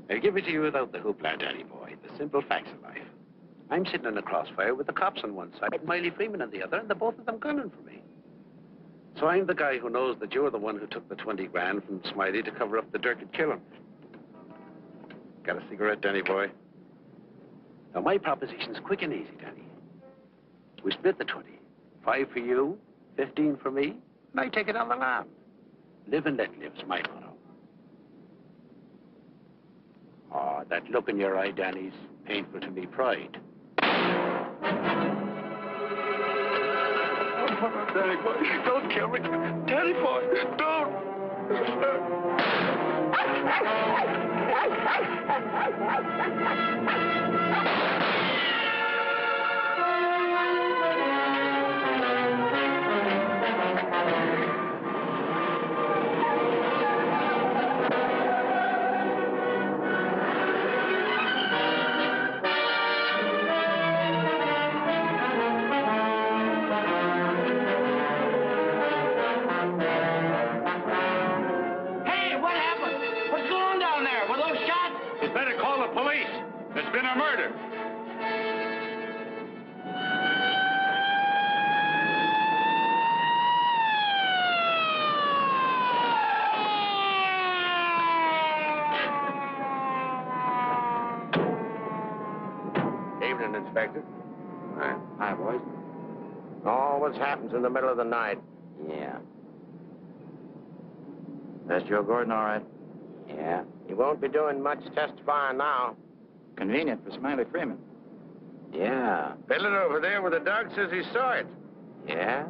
I'll give it to you without the hoopla, Danny boy. The simple facts of life. I'm sitting in the crossfire with the cops on one side and Miley Freeman on the other, and the both of them gunning for me. So I'm the guy who knows that you're the one who took the 20 grand from Smiley to cover up the dirt and kill him. Got a cigarette, Danny boy? Now, my proposition's quick and easy, Danny. We split the 20. 5 for you, 15 for me, and I take it on the lam. Live and let live's my motto. Oh, that look in your eye, Danny's painful to me pride. Oh, Danny boy, don't kill me. Danny boy, don't. There's been a murder. Evening, Inspector. Hi, boys. Always happens in the middle of the night. Yeah. That's Joe Gordon, all right? Yeah. He won't be doing much testifying now. Convenient for Smiley Freeman. Yeah. Fellow over there with the dog says he saw it. Yeah?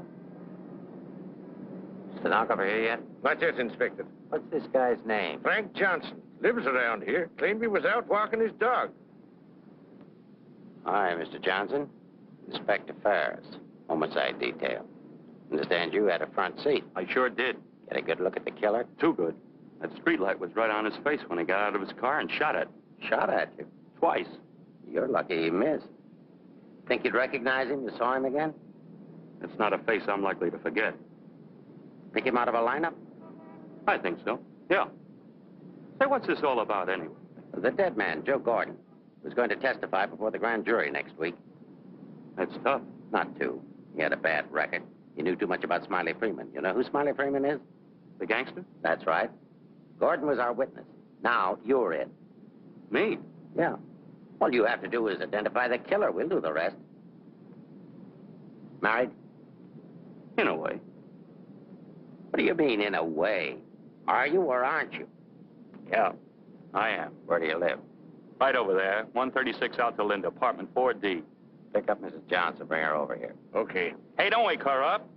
Stenographer here yet? Not yet, Inspector. What's this guy's name? Frank Johnson. Lives around here. Claimed he was out walking his dog. Hi, Mr. Johnson. Inspector Ferris. Homicide detail. Understand you had a front seat. I sure did. Get a good look at the killer? Too good. That streetlight was right on his face when he got out of his car and shot at. Shot at you? Twice. You're lucky he missed. Think you'd recognize him? You saw him again? It's not a face I'm likely to forget. Pick him out of a lineup? I think so. Yeah. Say, what's this all about anyway? The dead man, Joe Gordon, was going to testify before the grand jury next week. That's tough. Not too. He had a bad record. He knew too much about Smiley Freeman. You know who Smiley Freeman is? The gangster? That's right. Gordon was our witness. Now, you're it. Me? Yeah. All you have to do is identify the killer. We'll do the rest. Married? In a way. What do you mean, in a way? Are you or aren't you? Yeah, I am. Where do you live? Right over there, 136 out to Linda, apartment 4D. Pick up Mrs. Johnson. Bring her over here. Okay. Hey, don't wake her up.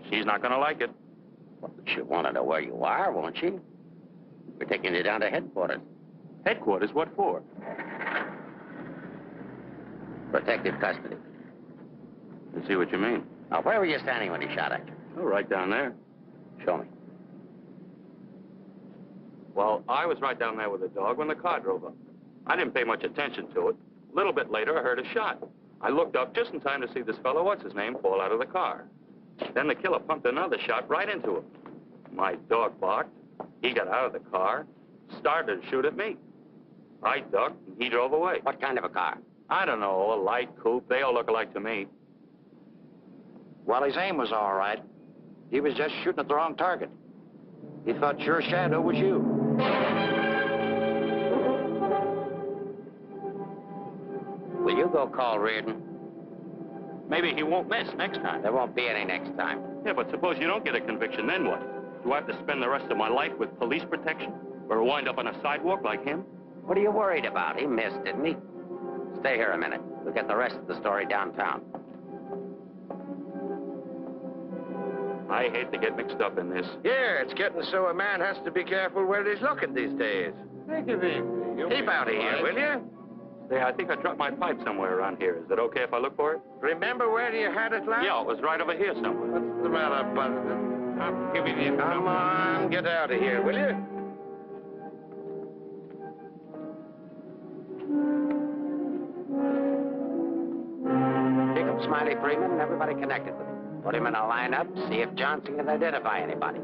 She's not gonna like it. Well, she'll want to know where you are, won't she? We're taking you down to headquarters. Headquarters? What for? Protective custody. I see what you mean. Now, where were you standing when he shot at you? Oh, right down there. Show me. Well, I was right down there with the dog when the car drove up. I didn't pay much attention to it. A little bit later, I heard a shot. I looked up just in time to see this fellow, what's-his-name, fall out of the car. Then the killer pumped another shot right into him. My dog barked. He got out of the car, started to shoot at me. I ducked, and he drove away. What kind of a car? I don't know, a light coupe. They all look alike to me. Well, his aim was all right. He was just shooting at the wrong target. He thought your shadow was you. Will you go call Reardon? Maybe he won't miss next time. There won't be any next time. Yeah, but suppose you don't get a conviction, then what? Do I have to spend the rest of my life with police protection? Or wind up on a sidewalk like him? What are you worried about? He missed, didn't he? Stay here a minute. We'll get the rest of the story downtown. I hate to get mixed up in this. Yeah, it's getting so a man has to be careful where he's looking these days. Take it easy. Keep out of here, will you? Say, I think I dropped my pipe somewhere around here. Is it okay if I look for it? Remember where you had it last? Yeah, it was right over here somewhere. What's the matter, Buster? Give me the... Come on, get out of here, will you? Pick up Smiley Freeman and everybody connected with him. Put him in a lineup, see if Johnson can identify anybody.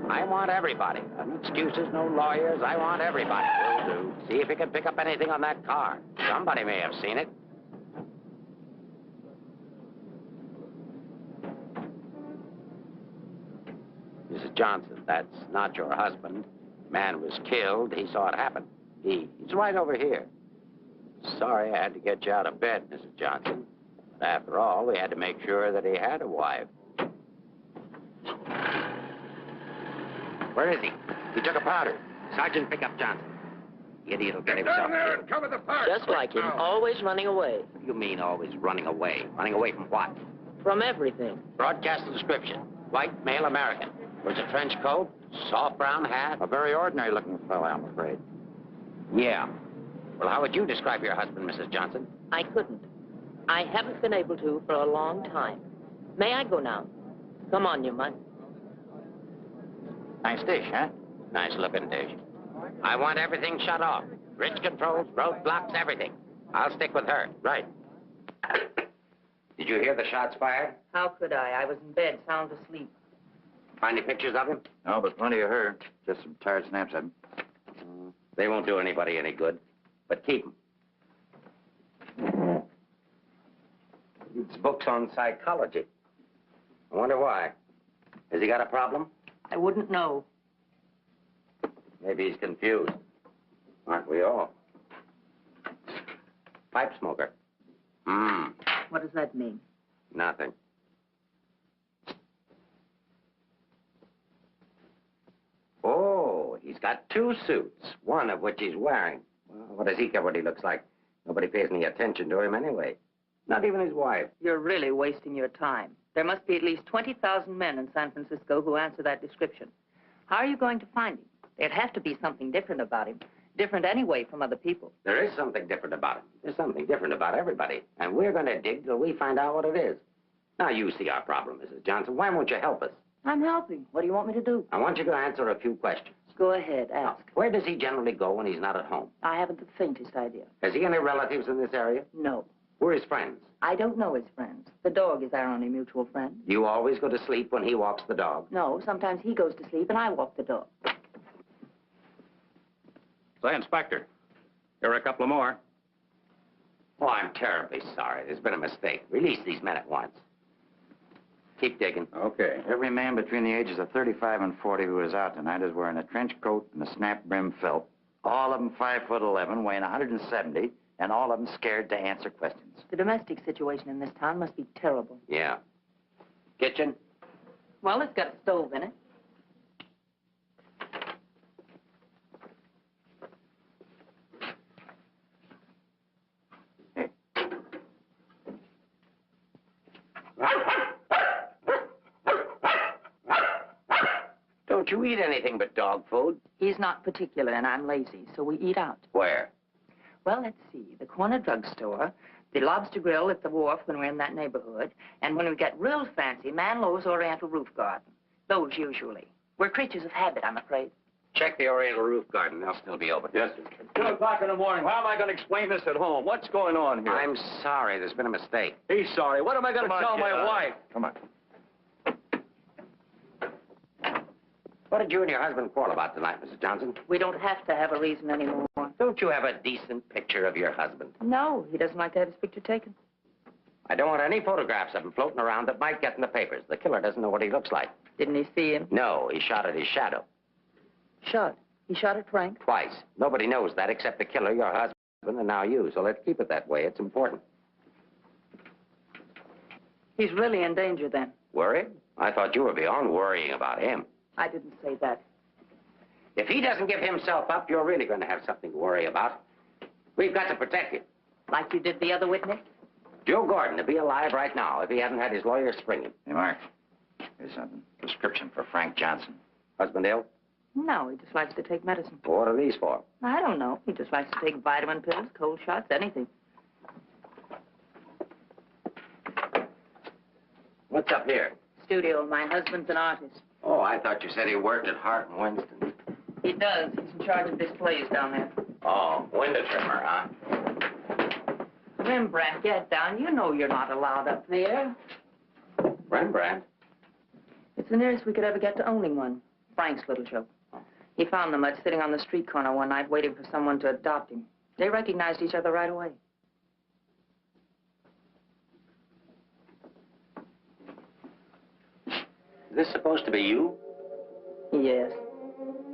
I want everybody. No excuses, no lawyers. I want everybody. Will do. See if you can pick up anything on that car. Somebody may have seen it. Mrs. Johnson, that's not your husband. Man was killed. He saw it happen. He's right over here. Sorry I had to get you out of bed, Mrs. Johnson. But after all, we had to make sure that he had a wife. Where is he? He took a powder. Sergeant, pick up Johnson. The idiot will get himself down there killed. and cover the park. Just like him, always running away. What do you mean always running away? Running away from what? From everything. Broadcast the description. White, male American. Wears a trench coat, soft brown hat. A very ordinary looking fellow, I'm afraid. Yeah. Well, how would you describe your husband, Mrs. Johnson? I couldn't. I haven't been able to for a long time. May I go now? Come on, you might. Nice dish, huh? Nice looking dish. I want everything shut off. Bridge controls, roadblocks, everything. I'll stick with her. Right. Did you hear the shots fired? How could I? I was in bed, sound asleep. Find any pictures of him? No, but plenty of her. Just some tired snaps of him. They won't do anybody any good. But keep them. It's books on psychology. I wonder why. Has he got a problem? I wouldn't know. Maybe he's confused. Aren't we all? Pipe smoker. What does that mean? Nothing. Oh, he's got two suits, one of which he's wearing. Well, what does he care what he looks like? Nobody pays any attention to him anyway. Not even his wife. You're really wasting your time. There must be at least 20,000 men in San Francisco who answer that description. How are you going to find him? There'd have to be something different about him. Different anyway from other people. There is something different about him. There's something different about everybody. And we're going to dig till we find out what it is. Now, you see our problem, Mrs. Johnson. Why won't you help us? I'm helping. What do you want me to do? I want you to answer a few questions. Go ahead, ask. Where does he generally go when he's not at home? I haven't the faintest idea. Has he any relatives in this area? No. Who are his friends? I don't know his friends. The dog is our only mutual friend. You always go to sleep when he walks the dog? No, sometimes he goes to sleep and I walk the dog. Say, Inspector, here are a couple of more. Oh, I'm terribly sorry. There's been a mistake. Release these men at once. Keep digging. Okay. Every man between the ages of 35 and 40 who is out tonight is wearing a trench coat and a snap-brim felt. All of them 5'11", weighing 170, and all of them scared to answer questions. The domestic situation in this town must be terrible. Yeah. Kitchen? Well, it's got a stove in it. Don't you eat anything but dog food? He's not particular, and I'm lazy, so we eat out. Where? Well, let's see. The corner drugstore, the lobster grill at the wharf when we're in that neighborhood, and when we get real fancy, Manlow's Oriental Roof Garden. Those usually. We're creatures of habit, I'm afraid. Check the Oriental Roof Garden. They'll still be open. Yes, sir. 2 o'clock in the morning. How am I going to explain this at home? What's going on here? I'm sorry. There's been a mistake. He's sorry. What am I going to tell my wife? Come on. What did you and your husband quarrel about tonight, Mrs. Johnson? We don't have to have a reason anymore. Don't you have a decent picture of your husband? No, he doesn't like to have his picture taken. I don't want any photographs of him floating around that might get in the papers. The killer doesn't know what he looks like. Didn't he see him? No, he shot at his shadow. Shot. He shot at Frank? Twice. Nobody knows that except the killer, your husband, and now you. So let's keep it that way. It's important. He's really in danger then. Worried? I thought you were beyond worrying about him. I didn't say that. If he doesn't give himself up, you're really going to have something to worry about. We've got to protect him. Like you did the other witness? Joe Gordon would be alive right now if he hadn't had his lawyer spring him. Hey, Mark. Here's a prescription for Frank Johnson. Husband ill? No, he just likes to take medicine. Well, what are these for? I don't know. He just likes to take vitamin pills, cold shots, anything. What's up here? Studio. My husband's an artist. Oh, I thought you said he worked at Hart and Winston. He does. He's in charge of displays down there. Oh, window trimmer, huh? Rembrandt, get down. You know you're not allowed up there. Rembrandt? It's the nearest we could ever get to owning one. Frank's little joke. He found the mutt sitting on the street corner one night waiting for someone to adopt him. They recognized each other right away. Is this supposed to be you? Yes.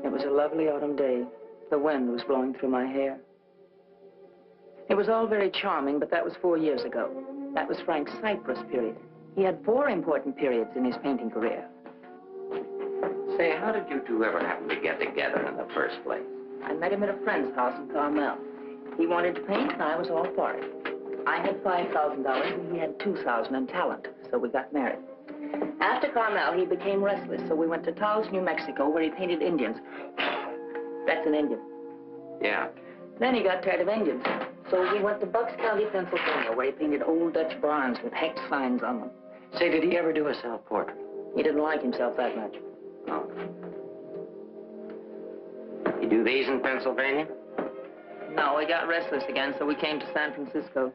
It was a lovely autumn day. The wind was blowing through my hair. It was all very charming, but that was 4 years ago. That was Frank's Cyprus period. He had 4 important periods in his painting career. Say, how did you two ever happen to get together in the first place? I met him at a friend's house in Carmel. He wanted to paint, and I was all for it. I had $5,000, and he had $2,000 in talent, so we got married. After Carmel, he became restless, so we went to Taos, New Mexico, where he painted Indians. That's an Indian. Yeah. Then he got tired of Indians, so he went to Bucks County, Pennsylvania, where he painted old Dutch barns with hex signs on them. Say, did he ever do a self-portrait? He didn't like himself that much. Oh. You do these in Pennsylvania? No, he got restless again, so we came to San Francisco.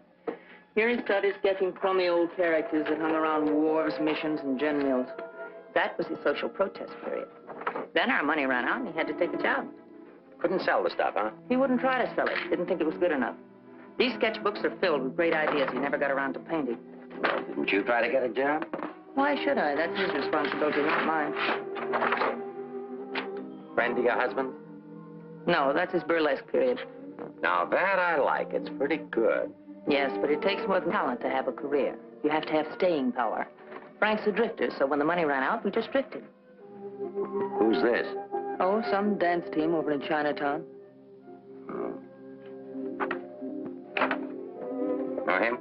Here he started sketching crummy old characters that hung around wharves, missions, and gin mills. That was his social protest period. Then our money ran out, and he had to take a job. Couldn't sell the stuff, huh? He wouldn't try to sell it. Didn't think it was good enough. These sketchbooks are filled with great ideas he never got around to painting. Well, didn't you try to get a job? Why should I? That's his responsibility, not mine. Friend to your husband? No, that's his burlesque period. Now, that I like. It's pretty good. Yes, but it takes more than talent to have a career. You have to have staying power. Frank's a drifter, so when the money ran out, we just drifted. Who's this? Oh, some dance team over in Chinatown. Know him?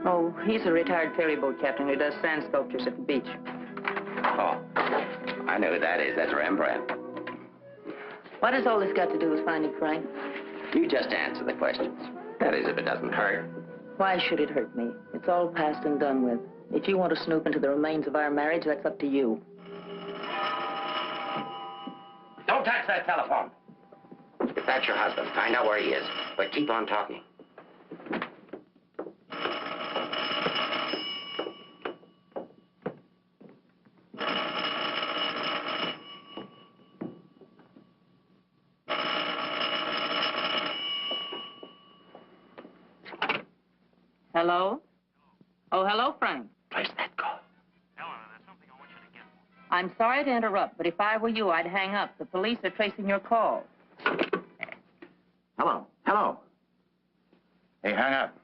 Oh, he's a retired ferry boat captain who does sand sculptures at the beach. Oh, I know who that is. That's Rembrandt. What has all this got to do with finding Frank? You just answer the questions. That is, if it doesn't hurt. Why should it hurt me? It's all past and done with. If you want to snoop into the remains of our marriage, that's up to you. Don't touch that telephone. If that's your husband, find out where he is. But keep on talking. Hello? Oh, hello, Frank. Place that call. Eleanor, there's something I want you to get. I'm sorry to interrupt, but if I were you, I'd hang up. The police are tracing your call. Hello. Hello. Hey, hang up.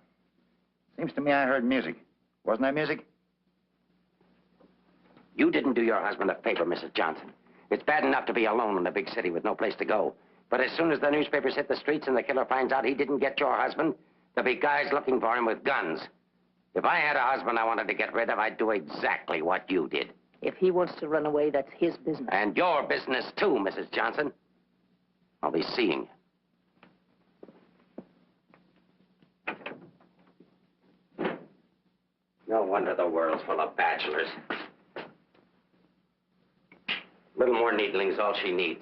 Seems to me I heard music. Wasn't that music? You didn't do your husband a favor, Mrs. Johnson. It's bad enough to be alone in a big city with no place to go. But as soon as the newspapers hit the streets and the killer finds out he didn't get your husband, there'll be guys looking for him with guns. If I had a husband I wanted to get rid of, I'd do exactly what you did. If he wants to run away, that's his business. And your business, too, Mrs. Johnson. I'll be seeing you. No wonder the world's full of bachelors. A little more needling's all she needs.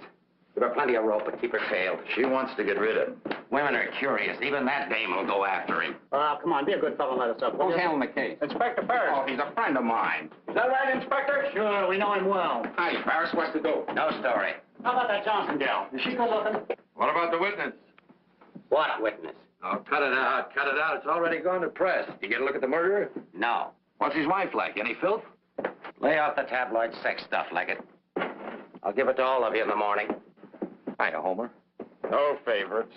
Give her plenty of rope, but keep her tailed. She wants to get rid of him. Women are curious. Even that dame will go after him. Come on, be a good fellow and let us up. Who's handling the case? Inspector Ferris. Oh, he's a friend of mine. Is that right, Inspector? Sure, we know him well. Hi, Ferris. What's the dope? No story. How about that Johnson gal? Is she good looking? What about the witness? What witness? Oh, cut it out. Cut it out. It's already gone to press. You get a look at the murderer? No. What's his wife like? Any filth? Lay off the tabloid sex stuff, Leggett. I'll give it to all of you in the morning. Hiya, Homer. No favorites.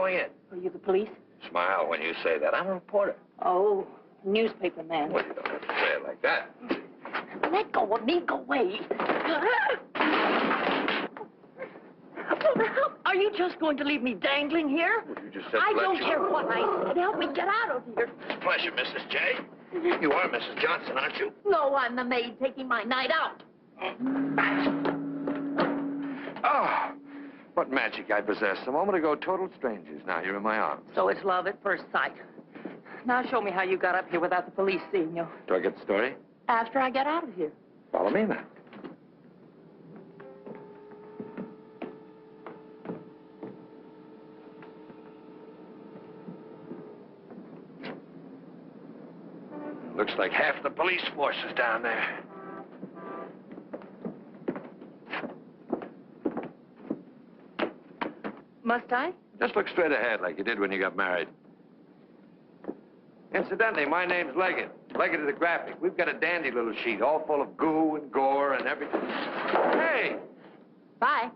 going in. Are you the police? Smile when you say that. I'm a reporter. Oh, newspaper man. Well, you don't have to say it like that. Let go of me. Go away. Are you just going to leave me dangling here? Well, you just said I let don't you- care what I said. Help me get out of here. Pleasure, Mrs. J. You are Mrs. Johnson, aren't you? No, I'm the maid taking my night out. Oh, what magic I possess. A moment ago, total strangers. Now you're in my arms. So it's love at first sight. Now show me how you got up here without the police seeing you. Do I get the story? After I get out of here. Follow me, then. Looks like half the police force is down there. Must I? Just look straight ahead like you did when you got married. Incidentally, my name's Leggett. Leggett of the Graphic. We've got a dandy little sheet all full of goo and gore and everything. Hey! Bye.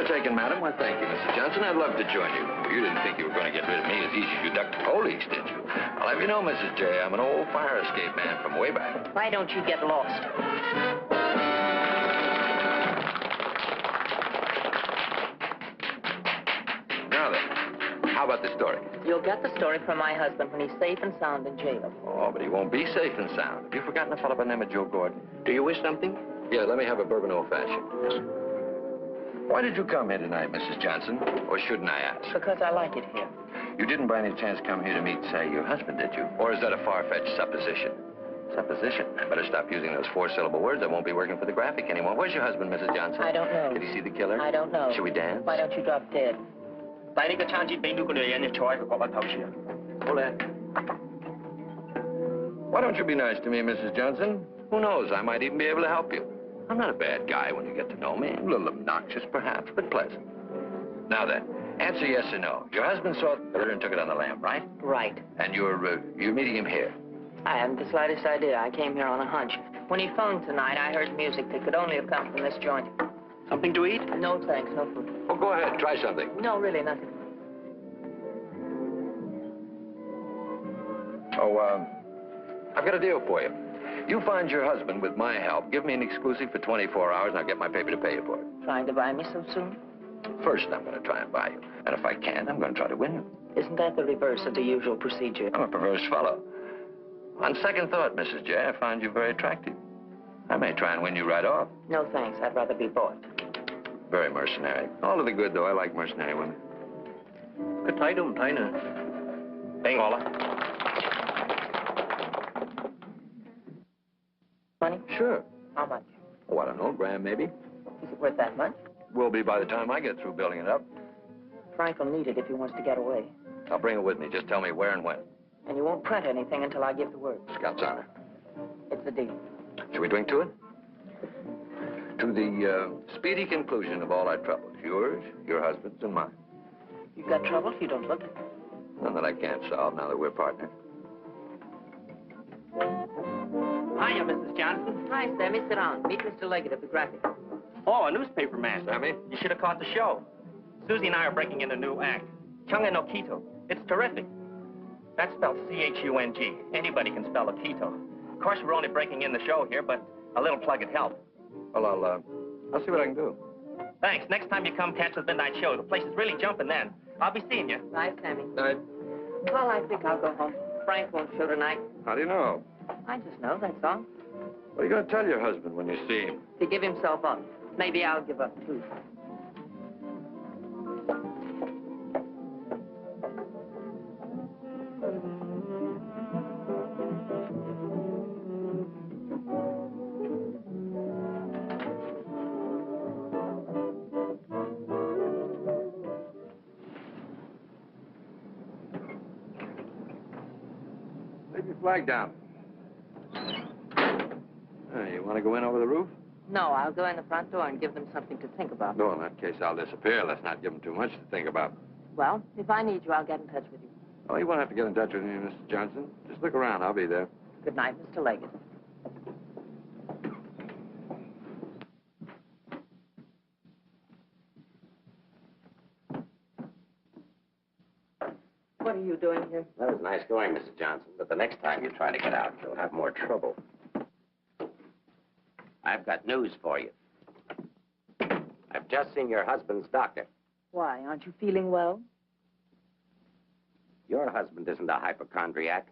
Taken, madam. Well, thank you, Mrs. Johnson. I'd love to join you. You didn't think you were going to get rid of me as easy as you ducked the police, did you? I'll have you know, Mrs. J, I'm an old fire escape man from way back. Why don't you get lost? Now then, how about the story? You'll get the story from my husband when he's safe and sound in jail. Oh, but he won't be safe and sound. Have you forgotten a fellow by the name of Joe Gordon? Do you wish something? Yeah, let me have a bourbon old-fashioned. Why did you come here tonight, Mrs. Johnson? Or shouldn't I ask? Because I like it here. You didn't by any chance come here to meet, say, your husband, did you? Or is that a far-fetched supposition? Supposition? I better stop using those four-syllable words. I won't be working for the Graphic anymore. Where's your husband, Mrs. Johnson? I don't know. Did he see the killer? I don't know. Should we dance? Why don't you drop dead? Why don't you be nice to me, Mrs. Johnson? Who knows? I might even be able to help you. I'm not a bad guy when you get to know me. A little obnoxious, perhaps, but pleasant. Now then, answer yes or no. Your husband saw the killer and took it on the lam, right? Right. And you're meeting him here? I haven't the slightest idea. I came here on a hunch. When he phoned tonight, I heard music that could only have come from this joint. Something to eat? No, thanks. No food. Oh, go ahead. Try something. No, really, nothing. Oh, I've got a deal for you. You find your husband with my help. Give me an exclusive for 24 hours, and I'll get my paper to pay you for it. Trying to buy me so soon? First, I'm going to try and buy you. And if I can, I'm going to try to win you. Isn't that the reverse of the usual procedure? I'm a perverse fellow. On second thought, Mrs. J, I find you very attractive. I may try and win you right off. No, thanks. I'd rather be bought. Very mercenary. All to the good, though. I like mercenary women. Good tay đúng thấy nè. Đây ngon lắm. Money? Sure. How much? Oh, I don't know, grand maybe. Is it worth that much? Will be by the time I get through building it up. Frank will need it if he wants to get away. I'll bring it with me. Just tell me where and when. And you won't print anything until I give the word. Scout's honor. It's a deal. Shall we drink to it? To the speedy conclusion of all our troubles. Yours, your husband's, and mine. You've got trouble? You don't look it. None that I can't solve now that we're partners. Hiya, Mrs. Johnson. Hi, Sammy. Sit down. Meet Mr. Leggett of the Graphic. Oh, a newspaper man. Sammy? You should have caught the show. Susie and I are breaking in a new act. Chunga no Quito. It's terrific. That's spelled C-H-U-N-G. Anybody can spell a Quito. Of course, we're only breaking in the show here, but a little plug would help. Well, I'll see what I can do. Thanks. Next time you come catch the midnight show, the place is really jumping then. I'll be seeing you. Bye, Sammy. Night. Well, I think I'll go home. Frank won't show tonight. How do you know? I just know, that's all. What are you going to tell your husband when you see him? To give himself up. Maybe I'll give up, too. Leave your flag down. You want to go in over the roof? No, I'll go in the front door and give them something to think about. No, in that case, I'll disappear. Let's not give them too much to think about. Well, if I need you, I'll get in touch with you. Oh, you won't have to get in touch with me, Mr. Johnson. Just look around. I'll be there. Good night, Mr. Leggett. What are you doing here? That was nice going, Mrs. Johnson, but the next time you try to get out, you'll have more trouble. I've got news for you. I've just seen your husband's doctor. Why, aren't you feeling well? Your husband isn't a hypochondriac.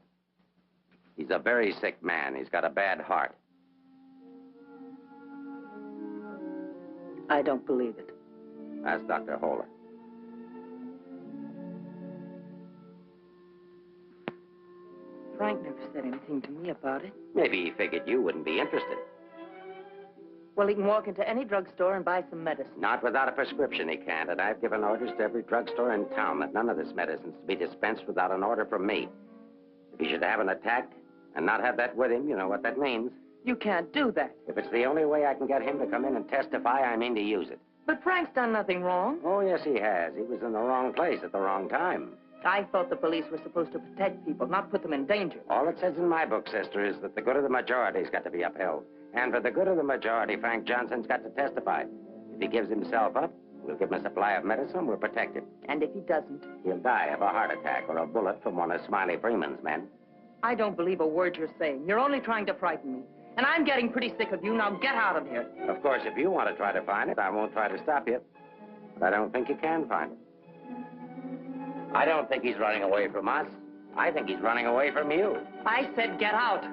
He's a very sick man. He's got a bad heart. I don't believe it. Ask Dr. Holler. Frank never said anything to me about it. Maybe he figured you wouldn't be interested. Well, he can walk into any drugstore and buy some medicine. Not without a prescription, he can't. And I've given orders to every drugstore in town that none of this medicine's to be dispensed without an order from me. If he should have an attack and not have that with him, you know what that means. You can't do that. If it's the only way I can get him to come in and testify, I mean to use it. But Frank's done nothing wrong. Oh, yes, he has. He was in the wrong place at the wrong time. I thought the police were supposed to protect people, not put them in danger. All it says in my book, sister, is that the good of the majority's got to be upheld. And for the good of the majority, Frank Johnson's got to testify. If he gives himself up, we'll give him a supply of medicine, we'll protect him. And if he doesn't? He'll die of a heart attack or a bullet from one of Smiley Freeman's men. I don't believe a word you're saying. You're only trying to frighten me. And I'm getting pretty sick of you. Now get out of here. Of course, if you want to try to find it, I won't try to stop you. But I don't think you can find it. I don't think he's running away from us. I think he's running away from you. I said get out.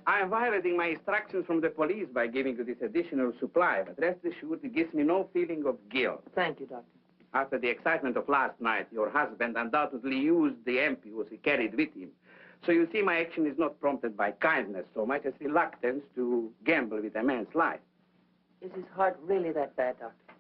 I am violating my instructions from the police by giving you this additional supply, but rest assured it gives me no feeling of guilt. Thank you, Doctor. After the excitement of last night, your husband undoubtedly used the ampoules he carried with him. So you see, my action is not prompted by kindness so much as reluctance to gamble with a man's life. Is his heart really that bad, Doctor?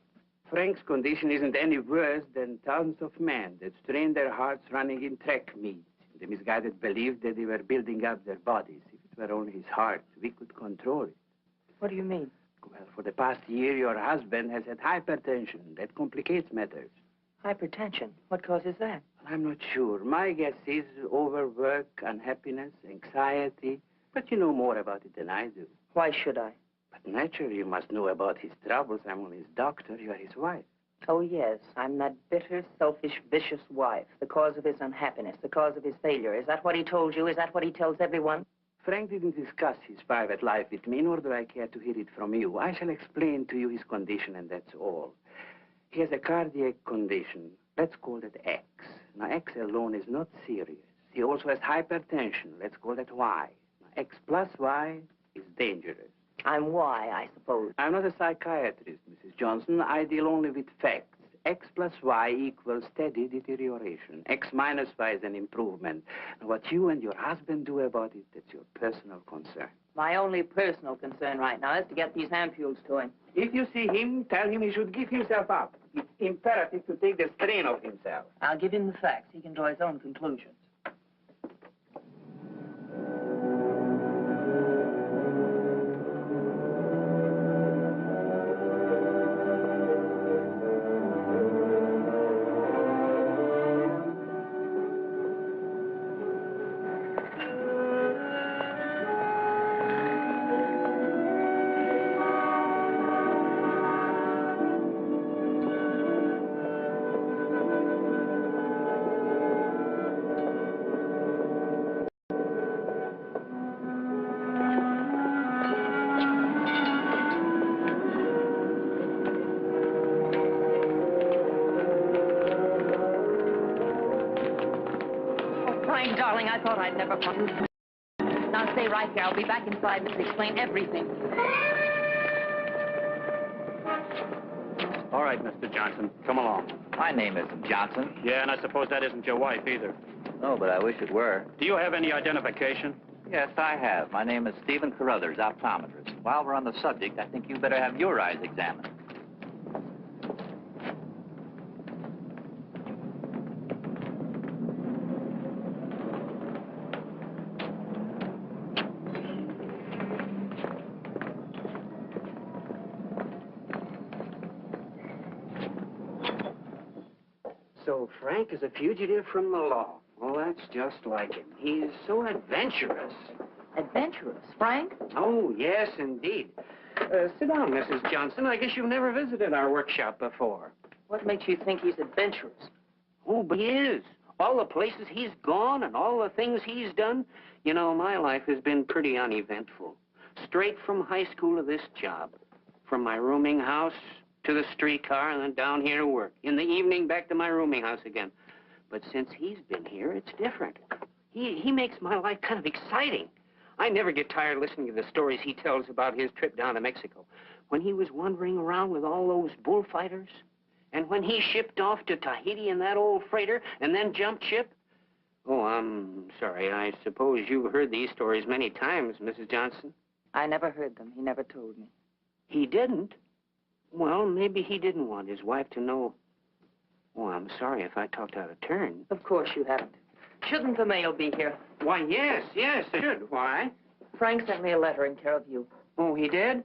Frank's condition isn't any worse than thousands of men that strain their hearts running in track meets. The misguided believed that they were building up their bodies. If it were only his heart, we could control it. What do you mean? Well, for the past year, your husband has had hypertension. That complicates matters. Hypertension. What causes that? Well, I'm not sure. My guess is overwork, unhappiness, anxiety. But you know more about it than I do. Why should I? But naturally, you must know about his troubles. I'm only his doctor. You are his wife. Oh, yes. I'm that bitter, selfish, vicious wife. The cause of his unhappiness, the cause of his failure. Is that what he told you? Is that what he tells everyone? Frank didn't discuss his private life with me, nor do I care to hear it from you. I shall explain to you his condition, and that's all. He has a cardiac condition. Let's call it X. Now, X alone is not serious. He also has hypertension. Let's call that Y. Now, X plus Y is dangerous. I'm Y, I suppose. I'm not a psychiatrist, Mrs. Johnson. I deal only with facts. X plus Y equals steady deterioration. X minus Y is an improvement. Now, what you and your husband do about it, that's your personal concern. My only personal concern right now is to get these ampoules to him. If you see him, tell him he should give himself up. It's imperative to take the strain off himself. I'll give him the facts. He can draw his own conclusions. Frank, darling, I thought I'd never find you. Now stay right here. I'll be back in 5 minutes to explain everything. All right, Mr. Johnson, come along. My name isn't Johnson. Yeah, and I suppose that isn't your wife either. No, but I wish it were. Do you have any identification? Yes, I have. My name is Stephen Carruthers, optometrist. While we're on the subject, I think you better have your eyes examined. So Frank is a fugitive from the law. Well, that's just like him. He's so adventurous. Adventurous? Frank? Oh, yes, indeed. Sit down, Mrs. Johnson. I guess you've never visited our workshop before. What makes you think he's adventurous? Oh, but he is. All the places he's gone and all the things he's done. You know, my life has been pretty uneventful. Straight from high school to this job. From my rooming house to the streetcar and then down here to work. In the evening, back to my rooming house again. But since he's been here, it's different. He makes my life kind of exciting. I never get tired listening to the stories he tells about his trip down to Mexico. When he was wandering around with all those bullfighters. And when he shipped off to Tahiti in that old freighter and then jumped ship. Oh, I'm sorry. I suppose you've heard these stories many times, Mrs. Johnson. I never heard them. He never told me. He didn't? Well, maybe he didn't want his wife to know. Oh, I'm sorry if I talked out of turn. Of course you haven't. Shouldn't the mail be here? Why, yes, it should. Why? Frank sent me a letter in care of you. Oh, he did?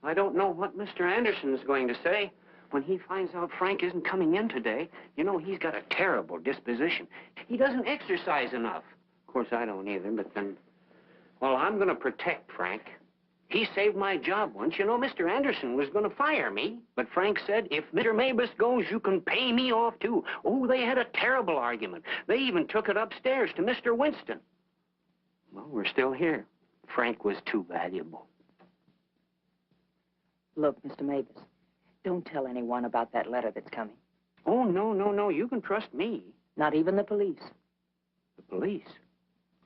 I don't know what Mr. Anderson's going to say. When he finds out Frank isn't coming in today, you know, he's got a terrible disposition. He doesn't exercise enough. Of course, I don't either, but then... Well, I'm going to protect Frank. He saved my job once. You know, Mr. Anderson was going to fire me. But Frank said, if Mr. Mabus goes, you can pay me off, too. Oh, they had a terrible argument. They even took it upstairs to Mr. Winston. Well, we're still here. Frank was too valuable. Look, Mr. Mabus, don't tell anyone about that letter that's coming. Oh, no. You can trust me. Not even the police. The police?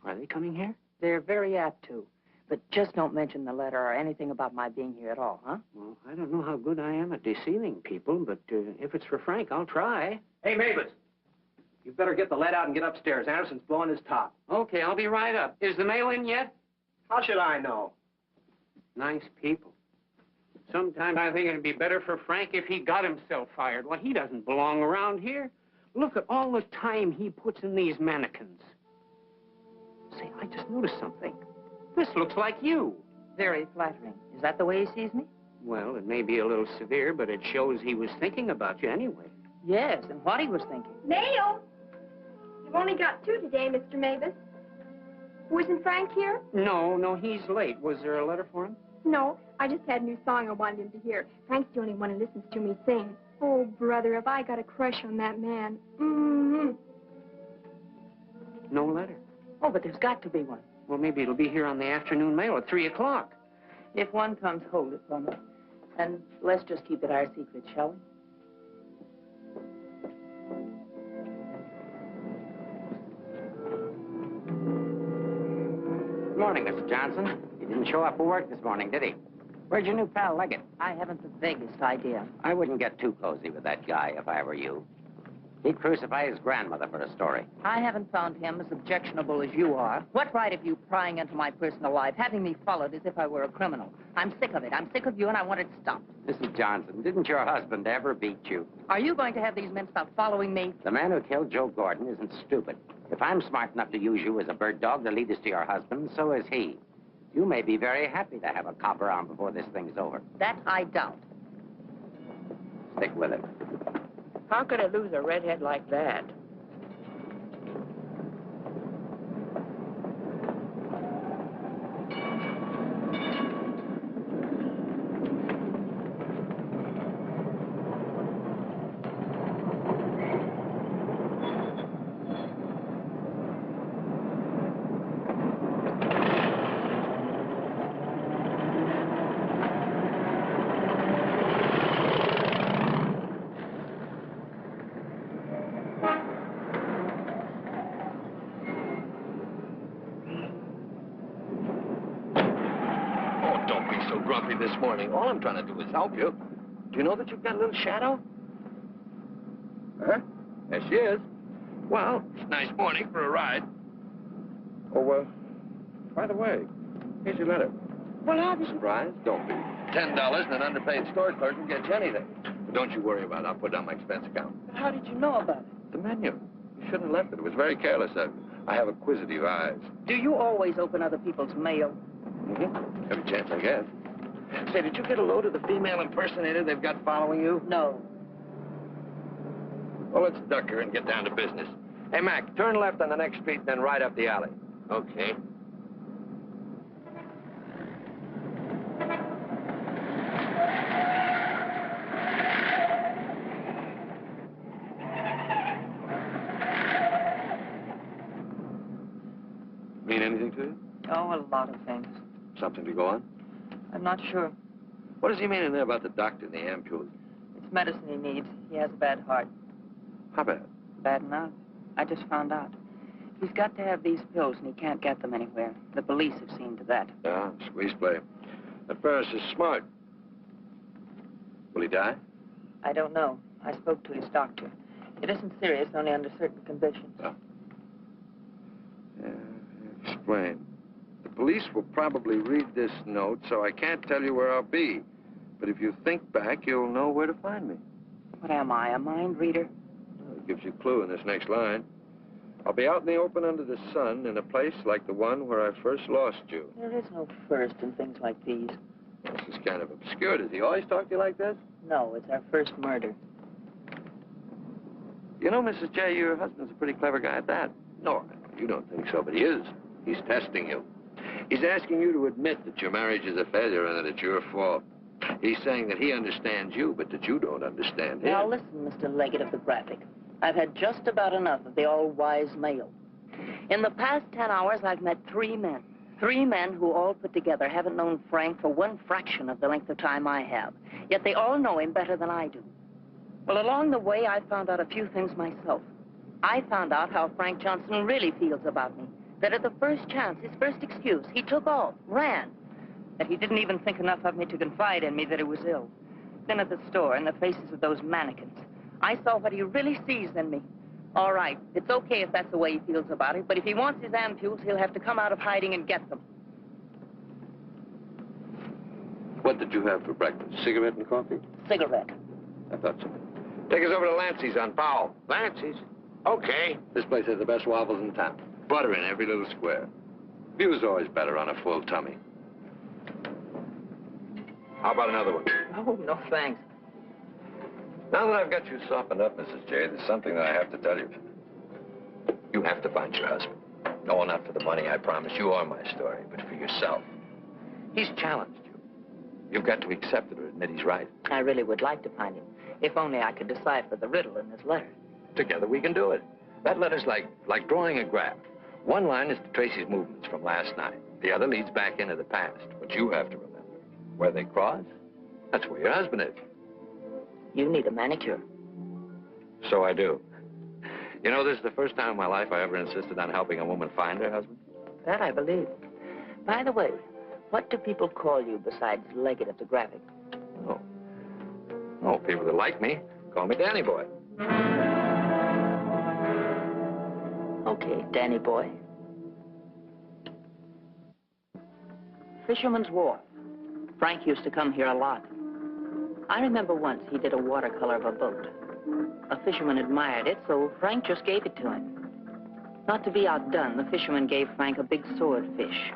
Are they coming here? They're very apt to. But just don't mention the letter or anything about my being here at all, huh? Well, I don't know how good I am at deceiving people, but if it's for Frank, I'll try. Hey, Mavis, you better get the lead out and get upstairs. Anderson's blowing his top. Okay, I'll be right up. Is the mail in yet? How should I know? Nice people. Sometimes I think it'd be better for Frank if he got himself fired. Well, he doesn't belong around here. Look at all the time he puts in these mannequins. Say, I just noticed something. This looks like you. Very flattering. Is that the way he sees me? Well, it may be a little severe, but it shows he was thinking about you anyway. Yes, and what he was thinking. Mail? You've only got 2 today, Mr. Mavis. Wasn't Frank here? No, he's late. Was there a letter for him? No, I just had a new song I wanted him to hear. Frank's the only one who listens to me sing. Oh, brother, have I got a crush on that man. Mm-hmm. No letter. Oh, but there's got to be one. Well, maybe it'll be here on the afternoon mail at 3 o'clock. If one comes, hold it for me. And let's just keep it our secret, shall we? Good morning, Mr. Johnson. He didn't show up for work this morning, did he? Where'd your new pal Leggett? I haven't the vaguest idea. I wouldn't get too cozy with that guy if I were you. He'd crucify his grandmother for a story. I haven't found him as objectionable as you are. What right have you prying into my personal life, having me followed as if I were a criminal? I'm sick of it. I'm sick of you, and I want it stopped. Mrs. Johnson, didn't your husband ever beat you? Are you going to have these men stop following me? The man who killed Joe Gordon isn't stupid. If I'm smart enough to use you as a bird dog to lead us to your husband, so is he. You may be very happy to have a cop around before this thing's over. That I doubt. Stick with it. How could I lose a redhead like that? this morning. All I'm trying to do is help you. Do you know that you've got a little shadow? Huh? There she is. Well, it's a nice morning for a ride. Oh, by the way, here's your letter. Well, I'll be surprised. Don't be. $10 and an underpaid store clerk can get you anything. But don't you worry about it. I'll put it on my expense account. But how did you know about it? The menu. You shouldn't have left it. It was very careless of you. I have acquisitive eyes. Do you always open other people's mail? Mm-hmm. Every chance I get. Say, did you get a load of the female impersonator they've got following you? No. Well, let's duck her and get down to business. Hey, Mac, turn left on the next street, then right up the alley. Okay. Mean anything to you? Oh, a lot of things. Something to go on? I'm not sure. What does he mean in there about the doctor and the ampules? It's medicine he needs. He has a bad heart. How bad? Bad enough. I just found out. He's got to have these pills, and he can't get them anywhere. The police have seen to that. Yeah, squeeze play. That Ferris is smart. Will he die? I don't know. I spoke to his doctor. It isn't serious, only under certain conditions. Oh. Yeah, explain. The police will probably read this note, so I can't tell you where I'll be. But if you think back, you'll know where to find me. What am I, a mind reader? Well, it gives you a clue in this next line. I'll be out in the open under the sun in a place like the one where I first lost you. There is no first in things like these. This is kind of obscure. Does he always talk to you like this? No, it's our first murder. You know, Mrs. J., your husband's a pretty clever guy at that. No, you don't think so, but he is. He's testing you. He's asking you to admit that your marriage is a failure and that it's your fault. He's saying that he understands you, but that you don't understand him. Now, listen, Mr. Leggett of the Graphic. I've had just about enough of the all-wise male. In the past 10 hours, I've met 3 men. 3 men who all put together haven't known Frank for 1 fraction of the length of time I have. Yet they all know him better than I do. Well, along the way, I found out a few things myself. I found out how Frank Johnson really feels about me. That at the first chance, his first excuse, he took off, ran. That he didn't even think enough of me to confide in me that he was ill. Then at the store, in the faces of those mannequins, I saw what he really sees in me. All right, it's okay if that's the way he feels about it, but if he wants his ampules, he'll have to come out of hiding and get them. What did you have for breakfast? Cigarette and coffee? Cigarette. I thought so. Take us over to Lancey's on Powell. Lancey's? Okay. This place has the best waffles in town. Butter in every little square. View's always better on a full tummy. How about another one? Oh, no thanks. Now that I've got you softened up, Mrs. J., there's something that I have to tell you. You have to find your husband. No, not for the money, I promise you, or my story, but for yourself. He's challenged you. You've got to accept it or admit he's right. I really would like to find him, if only I could decipher the riddle in this letter. Together we can do it. That letter's like drawing a graph. One line is to trace his movements from last night. The other leads back into the past. But you have to remember, where they cross, that's where your husband is. You need a manicure. So I do. You know, this is the first time in my life I ever insisted on helping a woman find her husband. That I believe. By the way, what do people call you besides Leggett of the Graphic? Oh, people that like me call me Danny Boy. Okay, Danny Boy. Fisherman's Wharf. Frank used to come here a lot. I remember once he did a watercolor of a boat. A fisherman admired it, so Frank just gave it to him. Not to be outdone, the fisherman gave Frank a big swordfish.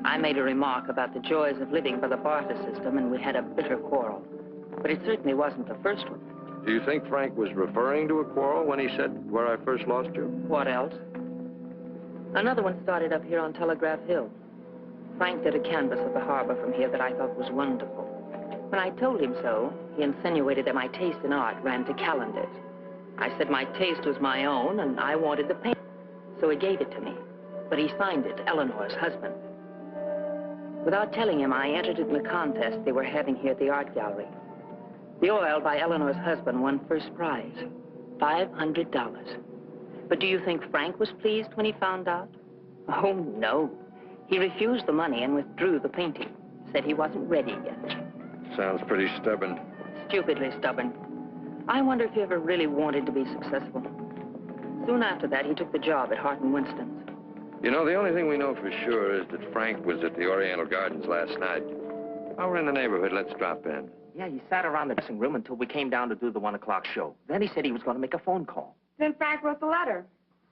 I made a remark about the joys of living by the barter system, and we had a bitter quarrel. But it certainly wasn't the first one. Do you think Frank was referring to a quarrel when he said, where I first lost you? What else? Another one started up here on Telegraph Hill. Frank did a canvas of the harbor from here that I thought was wonderful. When I told him so, he insinuated that my taste in art ran to calendars. I said my taste was my own, and I wanted the paint. So he gave it to me. But he signed it, Eleanor's husband. Without telling him, I entered in the contest they were having here at the art gallery. The oil by Eleanor's husband won first prize, $500. But do you think Frank was pleased when he found out? Oh, no. He refused the money and withdrew the painting. said he wasn't ready yet. Sounds pretty stubborn. Stupidly stubborn. I wonder if he ever really wanted to be successful. Soon after that, he took the job at Hart and Winston's. You know, the only thing we know for sure is that Frank was at the Oriental Gardens last night. While we're in the neighborhood, let's drop in. Yeah, he sat around the dressing room until we came down to do the 1 o'clock show. Then he said he was going to make a phone call. Then Frank wrote the letter.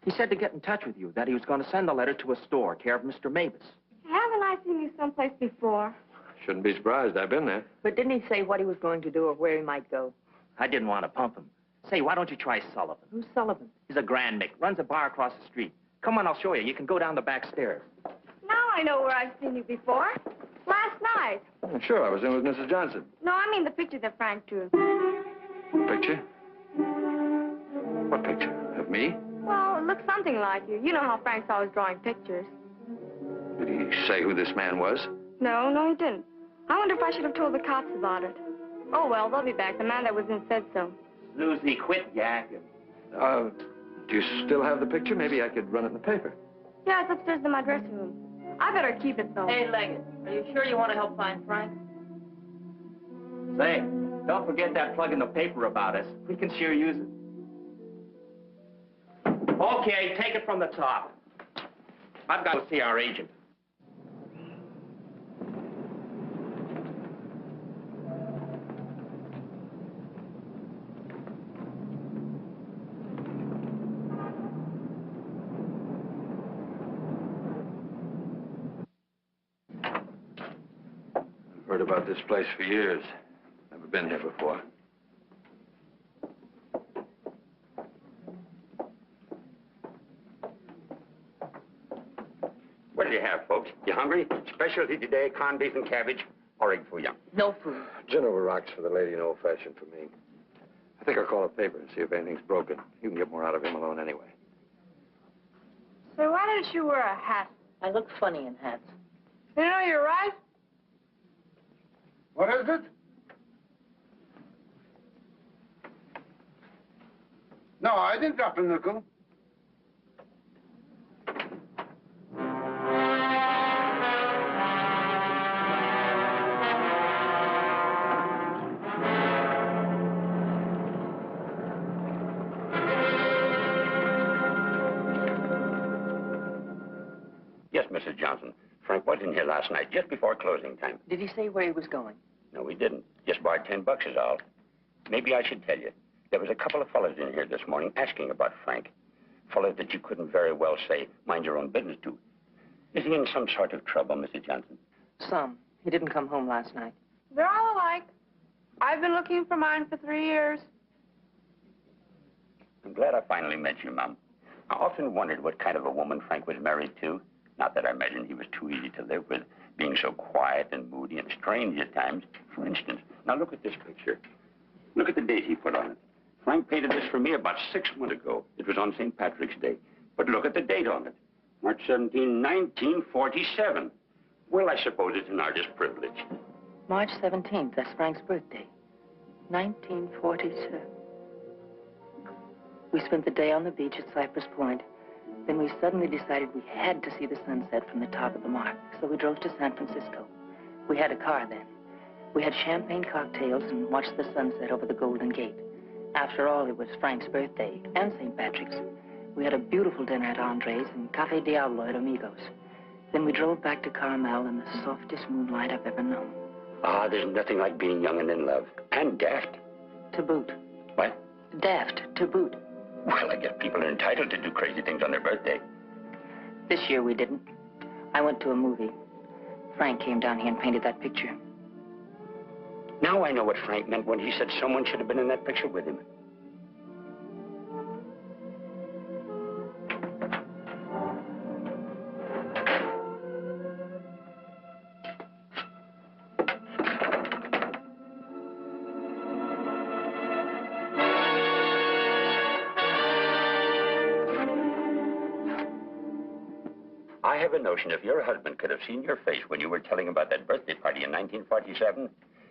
He said to get in touch with you, that he was going to send the letter to a store, care of Mr. Mavis. Haven't I seen you someplace before? Shouldn't be surprised. I've been there. But didn't he say what he was going to do or where he might go? I didn't want to pump him. Say, why don't you try Sullivan? Who's Sullivan? He's a grand Mick, runs a bar across the street. Come on, I'll show you. You can go down the back stairs. Now I know where I've seen you before. Last night. Sure, I was in with Mrs. Johnson. No, I mean the picture that Frank drew. Picture? What picture? Of me? Well, it looks something like you. You know how Frank's always drawing pictures. Did he say who this man was? No, he didn't. I wonder if I should have told the cops about it. Oh, well, they'll be back. The man that was in said so. Susie, quit yakking. Do you still have the picture? Maybe I could run it in the paper. Yeah, it's upstairs in my dressing room. I better keep it, though. Hey, Leggett, are you sure you want to help find Frank? Say, don't forget that plug in the paper about us. We can sure use it. Okay, take it from the top. I've got to see our agent. Heard about this place for years. Never been here before. What do you have, folks? You hungry? Specialty today, corned beef and cabbage, or egg foo young. No food. Gin over rocks for the lady and old-fashioned for me. I think I'll call a paper and see if anything's broken. You can get more out of him alone anyway. So why don't you wear a hat? I look funny in hats. You know, you're right. What is it? No, I didn't drop a nickel. Yes, Mrs. Johnson. Frank was in here last night, just before closing time. Did he say where he was going? No, he didn't. Just borrowed $10 is all. Maybe I should tell you. There was a couple of fellas in here this morning asking about Frank. Fellas that you couldn't very well say, mind your own business to. Is he in some sort of trouble, Mrs. Johnson? Some. He didn't come home last night. They're all alike. I've been looking for mine for 3 years. I'm glad I finally met you, Mom. I often wondered what kind of a woman Frank was married to. Not that I imagined he was too easy to live with, being so quiet and moody and strange at times. For instance, now look at this picture. Look at the date he put on it. Frank painted this for me about 6 months ago. It was on St. Patrick's Day. But look at the date on it. March 17, 1947. Well, I suppose it's an artist's privilege. March 17th, that's Frank's birthday. 1947. We spent the day on the beach at Cypress Point. Then we suddenly decided we had to see the sunset from the top of the mark. So we drove to San Francisco. We had a car then. We had champagne cocktails and watched the sunset over the Golden Gate. After all, it was Frank's birthday and St. Patrick's. We had a beautiful dinner at Andre's and Café Diablo at Amigos. Then we drove back to Carmel in the softest moonlight I've ever known. Ah, there's nothing like being young and in love. And daft. To boot. What? Daft, to boot. Well, I guess people are entitled to do crazy things on their birthday. This year we didn't. I went to a movie. Frank came down here and painted that picture. Now I know what Frank meant when he said someone should have been in that picture with him. I have a notion if your husband could have seen your face when you were telling about that birthday party in 1947,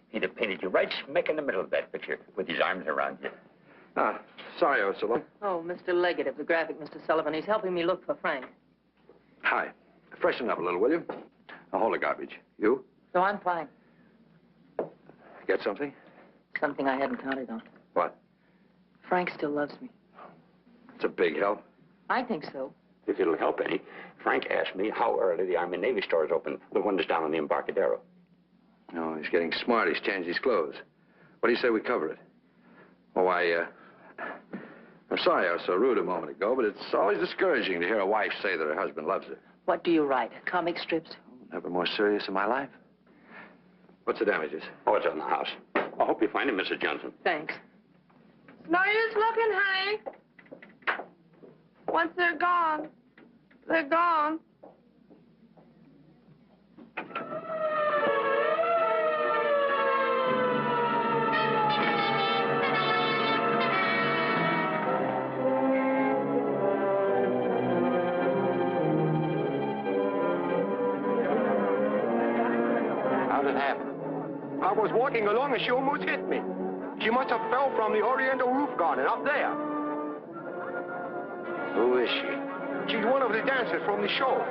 he'd have painted you right smack in the middle of that picture with his arms around you. Ah, sorry I was so long. Oh, Mr. Leggett of the graphic, Mr. Sullivan. He's helping me look for Frank. Hi. Freshen up a little, will you? Now, hold the garbage. You? So I'm fine. Get something? Something I hadn't counted on. What? Frank still loves me. It's a big help. I think so. If it'll help any, Frank asked me how early the Army and Navy store is open. The one that's down on the Embarcadero. No, he's getting smart. He's changed his clothes. What do you say we cover it? Oh, I'm sorry I was so rude a moment ago, but it's always discouraging to hear a wife say that her husband loves her. What do you write? Comic strips? Never more serious in my life. What's the damages? Oh, it's on the house. I hope you find him, Mrs. Johnson. Thanks. No use looking, honey. Once they're gone, they're gone. How did it happen? I was walking along and she almost hit me. She must have fell from the Oriental roof garden up there. Who is she? She's one of the dancers from the show.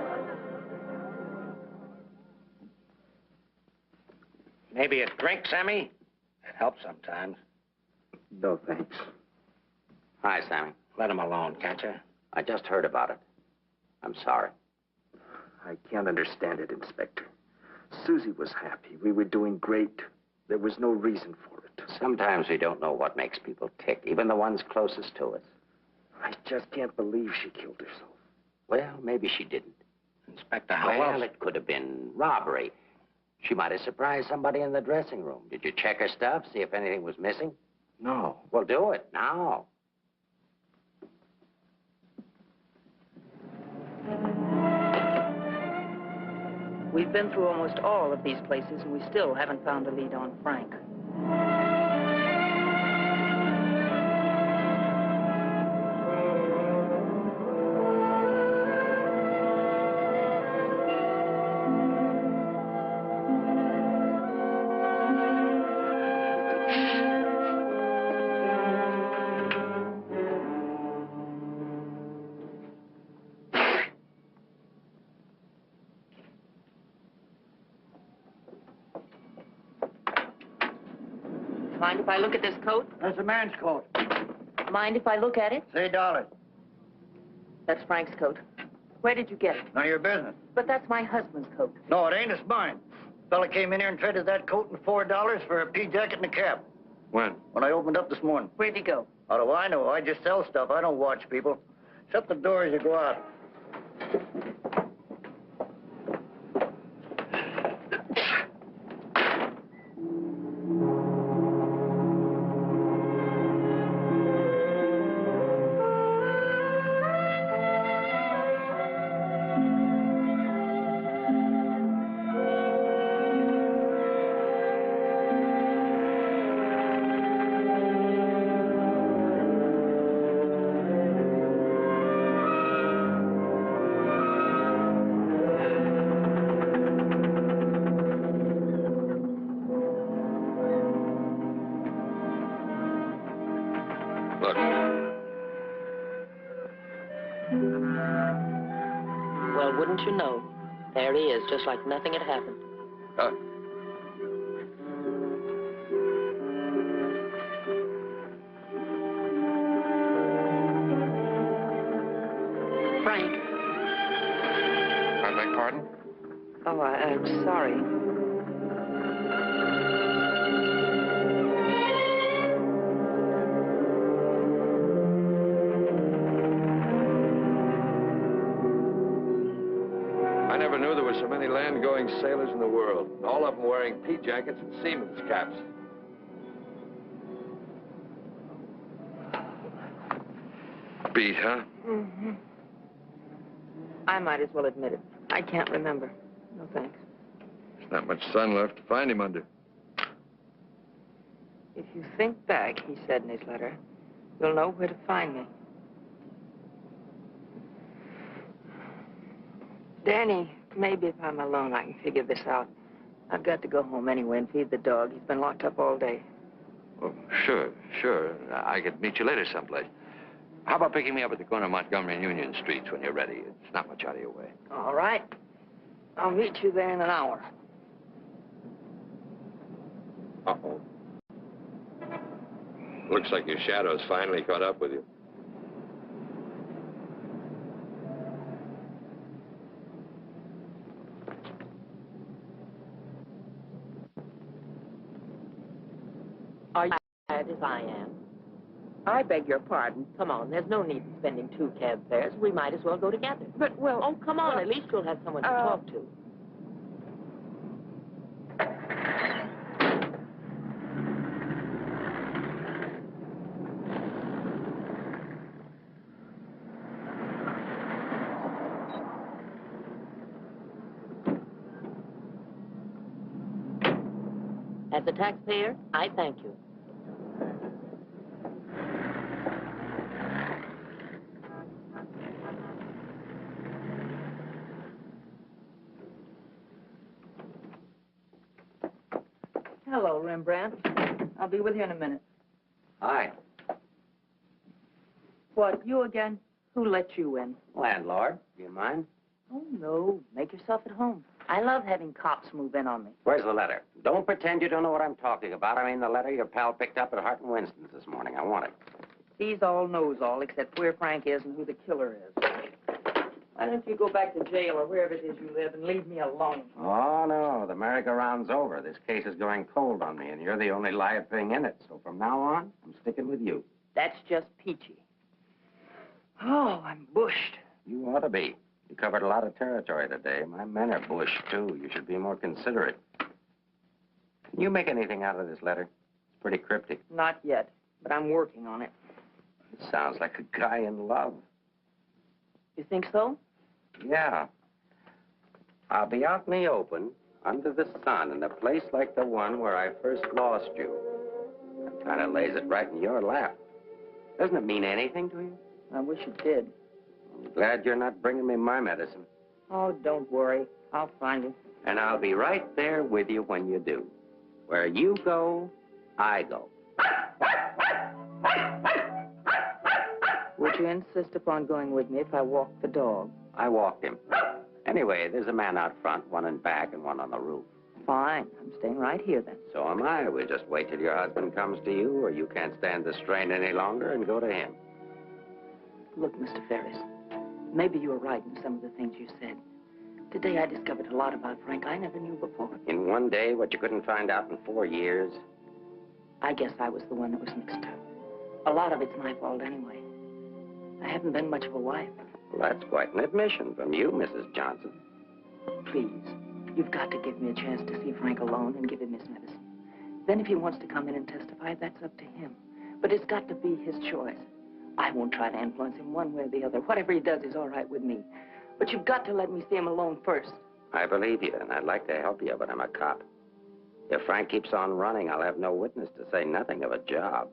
Maybe a drink, Sammy? It helps sometimes. No, thanks. Hi, Sammy. Let him alone, can't you? I just heard about it. I'm sorry. I can't understand it, Inspector. Susie was happy. We were doing great. There was no reason for it. Sometimes we don't know what makes people tick, even the ones closest to us. I just can't believe she killed herself. Well, maybe she didn't. Inspector, how Well, else? it could have been robbery. She might have surprised somebody in the dressing room. Did you check her stuff, see if anything was missing? No. Well, do it now. We've been through almost all of these places, and we still haven't found a lead on Frank. Mind if I look at this coat? That's a man's coat. Mind if I look at it? Say $1. That's Frank's coat. Where did you get it? None of your business. But that's my husband's coat. No, it ain't. It's mine. Fella came in here and traded that coat and $4 for a pea jacket and a cap. When? When I opened up this morning. Where'd he go? How do I know? I just sell stuff. I don't watch people. Shut the door as you go out. Look. Well, wouldn't you know? There he is, just like nothing had happened. Frank. I beg pardon? Oh, I'm sorry. I never knew there were so many land-going sailors in the world. All of them wearing pea jackets and seamen's caps. Beat, huh? Mm-hmm. I might as well admit it. I can't remember. No thanks. There's not much sun left to find him under. If you think back, he said in his letter, you'll know where to find me. Danny, maybe if I'm alone, I can figure this out. I've got to go home anyway and feed the dog. He's been locked up all day. Oh, sure. I could meet you later someplace. How about picking me up at the corner of Montgomery and Union Streets when you're ready? It's not much out of your way. All right. I'll meet you there in an hour. Uh-oh. Looks like your shadow's finally caught up with you. Are you as I am? I beg your pardon. Come on, there's no need in spending 2 cab fares. We might as well go together. But, well... Oh, come on, at least you'll have someone to talk to. As a taxpayer, I thank you. Hello, Rembrandt. I'll be with you in a minute. Hi. What, you again? Who let you in? Landlord, do you mind? Oh, no. Make yourself at home. I love having cops move in on me. Where's the letter? Don't pretend you don't know what I'm talking about. I mean the letter your pal picked up at Hart and Winston's this morning. I want it. He's all knows all, except where Frank is and who the killer is. Why don't you go back to jail or wherever it is you live and leave me alone? Oh, no. The merry-go-round's over. This case is going cold on me, and you're the only live thing in it. So from now on, I'm sticking with you. That's just peachy. Oh, I'm bushed. You ought to be. You covered a lot of territory today. My men are bushed, too. You should be more considerate. Can you make anything out of this letter? It's pretty cryptic. Not yet, but I'm working on it. It sounds like a guy in love. You think so? Yeah. I'll be out in the open, under the sun, in a place like the one where I first lost you. That kind of lays it right in your lap. Doesn't it mean anything to you? I wish it did. I'm glad you're not bringing me my medicine. Oh, don't worry. I'll find it. And I'll be right there with you when you do. Where you go, I go. Would you insist upon going with me if I walk the dog? I walked him. Anyway, there's a man out front, one in back, and one on the roof. Fine. I'm staying right here, then. So am I. We'll just wait till your husband comes to you, or you can't stand the strain any longer, and go to him. Look, Mr. Ferris, maybe you were right in some of the things you said. Today I discovered a lot about Frank I never knew before. In one day, what you couldn't find out in 4 years? I guess I was the one that was mixed up. A lot of it's my fault anyway. I haven't been much of a wife. Well, that's quite an admission from you, Mrs. Johnson. Please, you've got to give me a chance to see Frank alone and give him his medicine. Then if he wants to come in and testify, that's up to him. But it's got to be his choice. I won't try to influence him one way or the other. Whatever he does is all right with me. But you've got to let me see him alone first. I believe you, and I'd like to help you, but I'm a cop. If Frank keeps on running, I'll have no witness to say nothing of a job.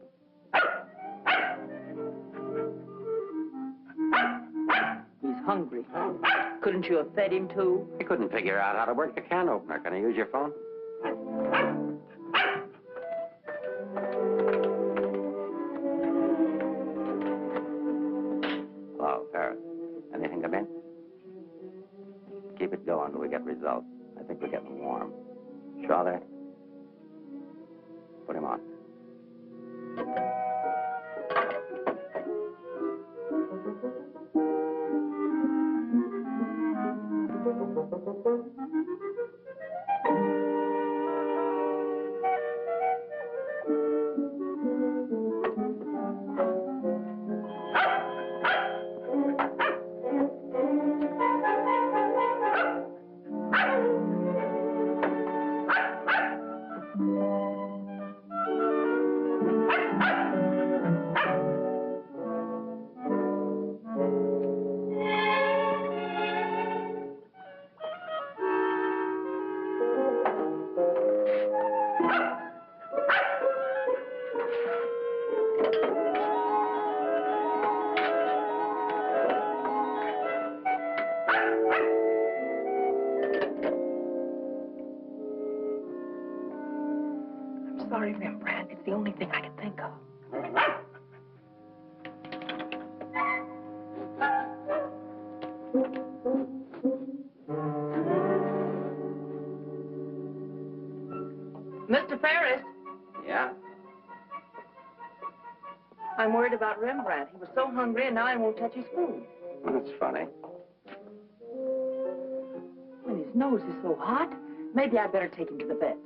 He's hungry. Couldn't you have fed him, too? I couldn't figure out how to work the can opener. Can I use your phone? Hello, Paris. Anything come in? Keep it going till we get results. I think we're getting warm. Shaw there? Put him on. Sorry, Rembrandt. It's the only thing I can think of. Mr. Ferris. I'm worried about Rembrandt. He was so hungry, and now he won't touch his food. That's funny. When his nose is so hot, maybe I'd better take him to the vet.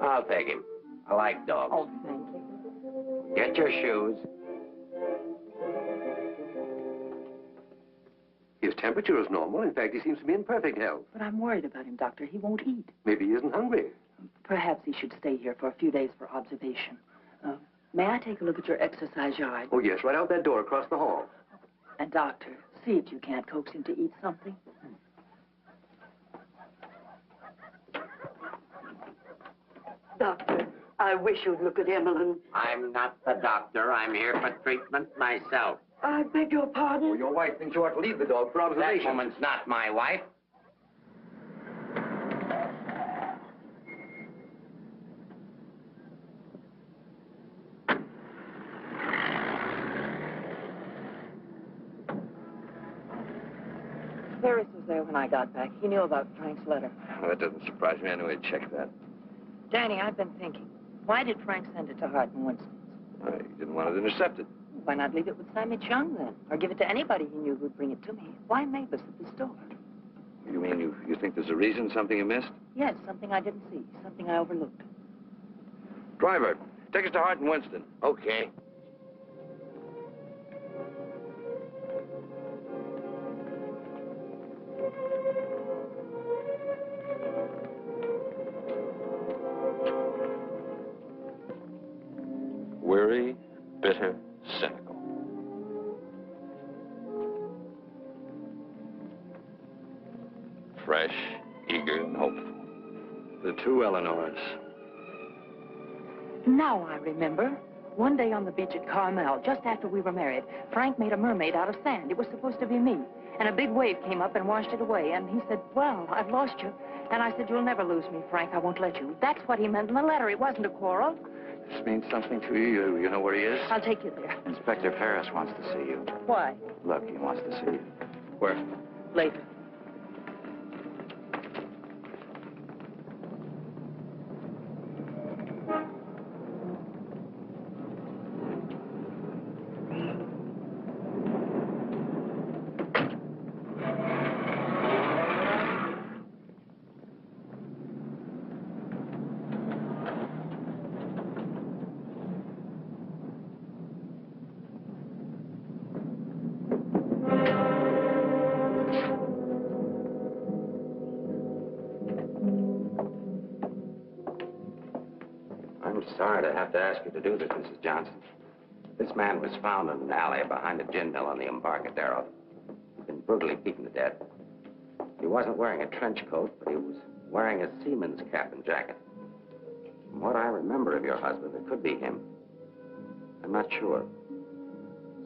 I'll take him. I like dogs. Oh, thank you. Get your shoes. His temperature is normal. In fact, he seems to be in perfect health. But I'm worried about him, Doctor. He won't eat. Maybe he isn't hungry. Perhaps he should stay here for a few days for observation. May I take a look at your exercise yard? Oh, yes, right out that door across the hall. And, Doctor, see if you can't coax him to eat something. Doctor, I wish you'd look at Emmeline. I'm not the doctor. I'm here for treatment myself. I beg your pardon? Oh, your wife thinks you ought to leave the dog for observation. That woman's not my wife. Ferris was there when I got back. He knew about Frank's letter. Well, that doesn't surprise me. I knew he'd check that. Danny, I've been thinking. Why did Frank send it to Hart and Winston? He didn't want it intercepted. Why not leave it with Sammy Chung, then? Or give it to anybody he knew who'd bring it to me? Why Mavis at the store? You mean you think there's a reason, something you missed? Yes, something I didn't see, something I overlooked. Driver, take us to Hart and Winston. Okay. Weary, bitter, cynical. Fresh, eager, and hopeful. The two Eleanors. Now I remember. One day on the beach at Carmel, just after we were married, Frank made a mermaid out of sand. It was supposed to be me. And a big wave came up and washed it away. And he said, well, I've lost you. And I said, you'll never lose me, Frank. I won't let you. That's what he meant in the letter. It wasn't a quarrel. This means something to you. You know where he is? I'll take you there. Inspector Ferris wants to see you. Why? Look, he wants to see you. Where? Later. I'm sorry to have to ask you to do this, Mrs. Johnson. This man was found in an alley behind a gin mill on the Embarcadero. He'd been brutally beaten to death. He wasn't wearing a trench coat, but he was wearing a seaman's cap and jacket. From what I remember of your husband, it could be him. I'm not sure.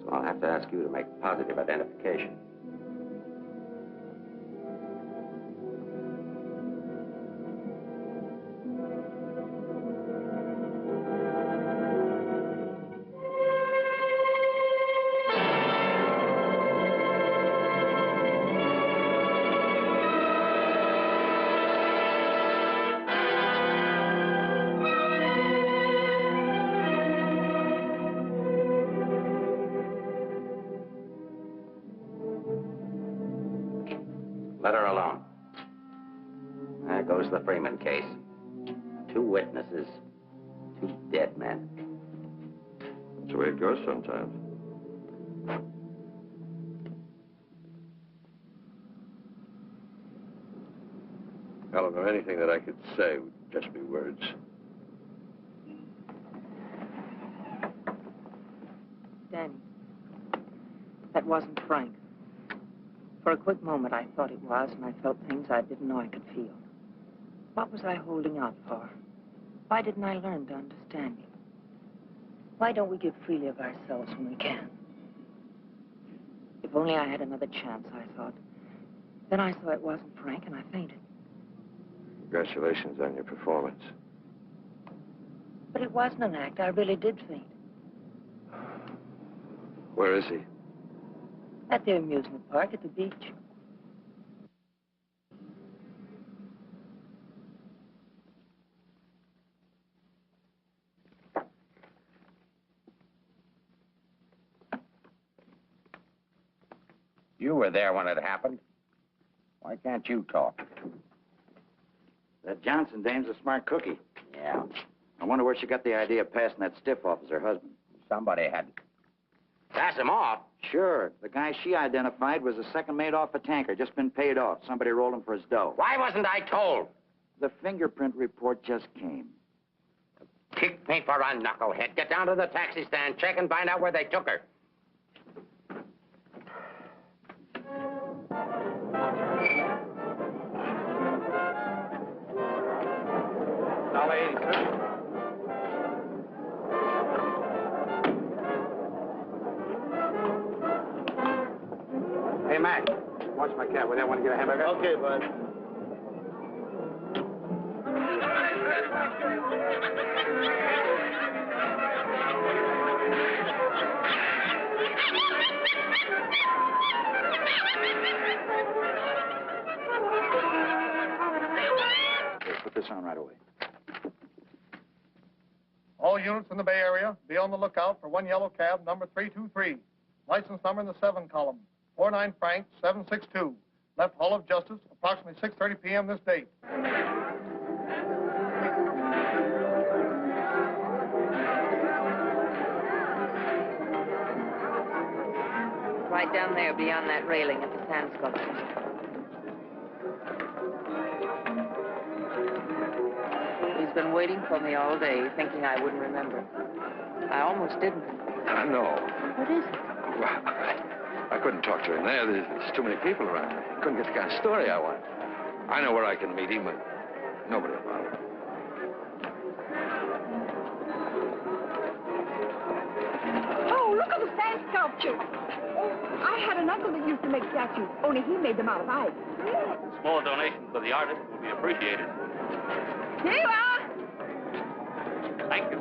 So I'll have to ask you to make positive identification. Let her alone. There goes the Freeman case. 2 witnesses, 2 dead men. That's the way it goes sometimes. Eleanor, anything that I could say would just be words. Danny, that wasn't Frank. For a quick moment, I thought it was, and I felt things I didn't know I could feel. What was I holding out for? Why didn't I learn to understand you? Why don't we give freely of ourselves when we can? If only I had another chance, I thought. Then I saw it wasn't Frank, and I fainted. Congratulations on your performance. But it wasn't an act. I really did faint. Where is he? At the amusement park at the beach. You were there when it happened. Why can't you talk? That Johnson dame's a smart cookie. Yeah. I wonder where she got the idea of passing that stiff off as her husband. Somebody had pass him off. Sure. The guy she identified was a second mate off a tanker, just been paid off. Somebody rolled him for his dough. Why wasn't I told? The fingerprint report just came. Kick me for a knucklehead. Get down to the taxi stand, check and find out where they took her. $1.80, sir. Hey, Mac, watch my cat. Would I want to get a hamburger? Okay, bud. Okay, put this on right away. All units in the Bay Area, be on the lookout for one yellow cab, number 323. License number in the 7 column. 49 Frank, 762. Left Hall of Justice, approximately 6:30 p.m. this date. Right down there beyond that railing at the sand sculpture. He's been waiting for me all day, thinking I wouldn't remember. I almost didn't. No. What is it? Well, I couldn't talk to him there. There's too many people around. I couldn't get the kind of story I want. I know where I can meet him, but nobody will bother him. Oh, look at the sand sculpture. I had an uncle that used to make statues, only he made them out of ice. A small donation for the artist will be appreciated. Here you are. Thank you.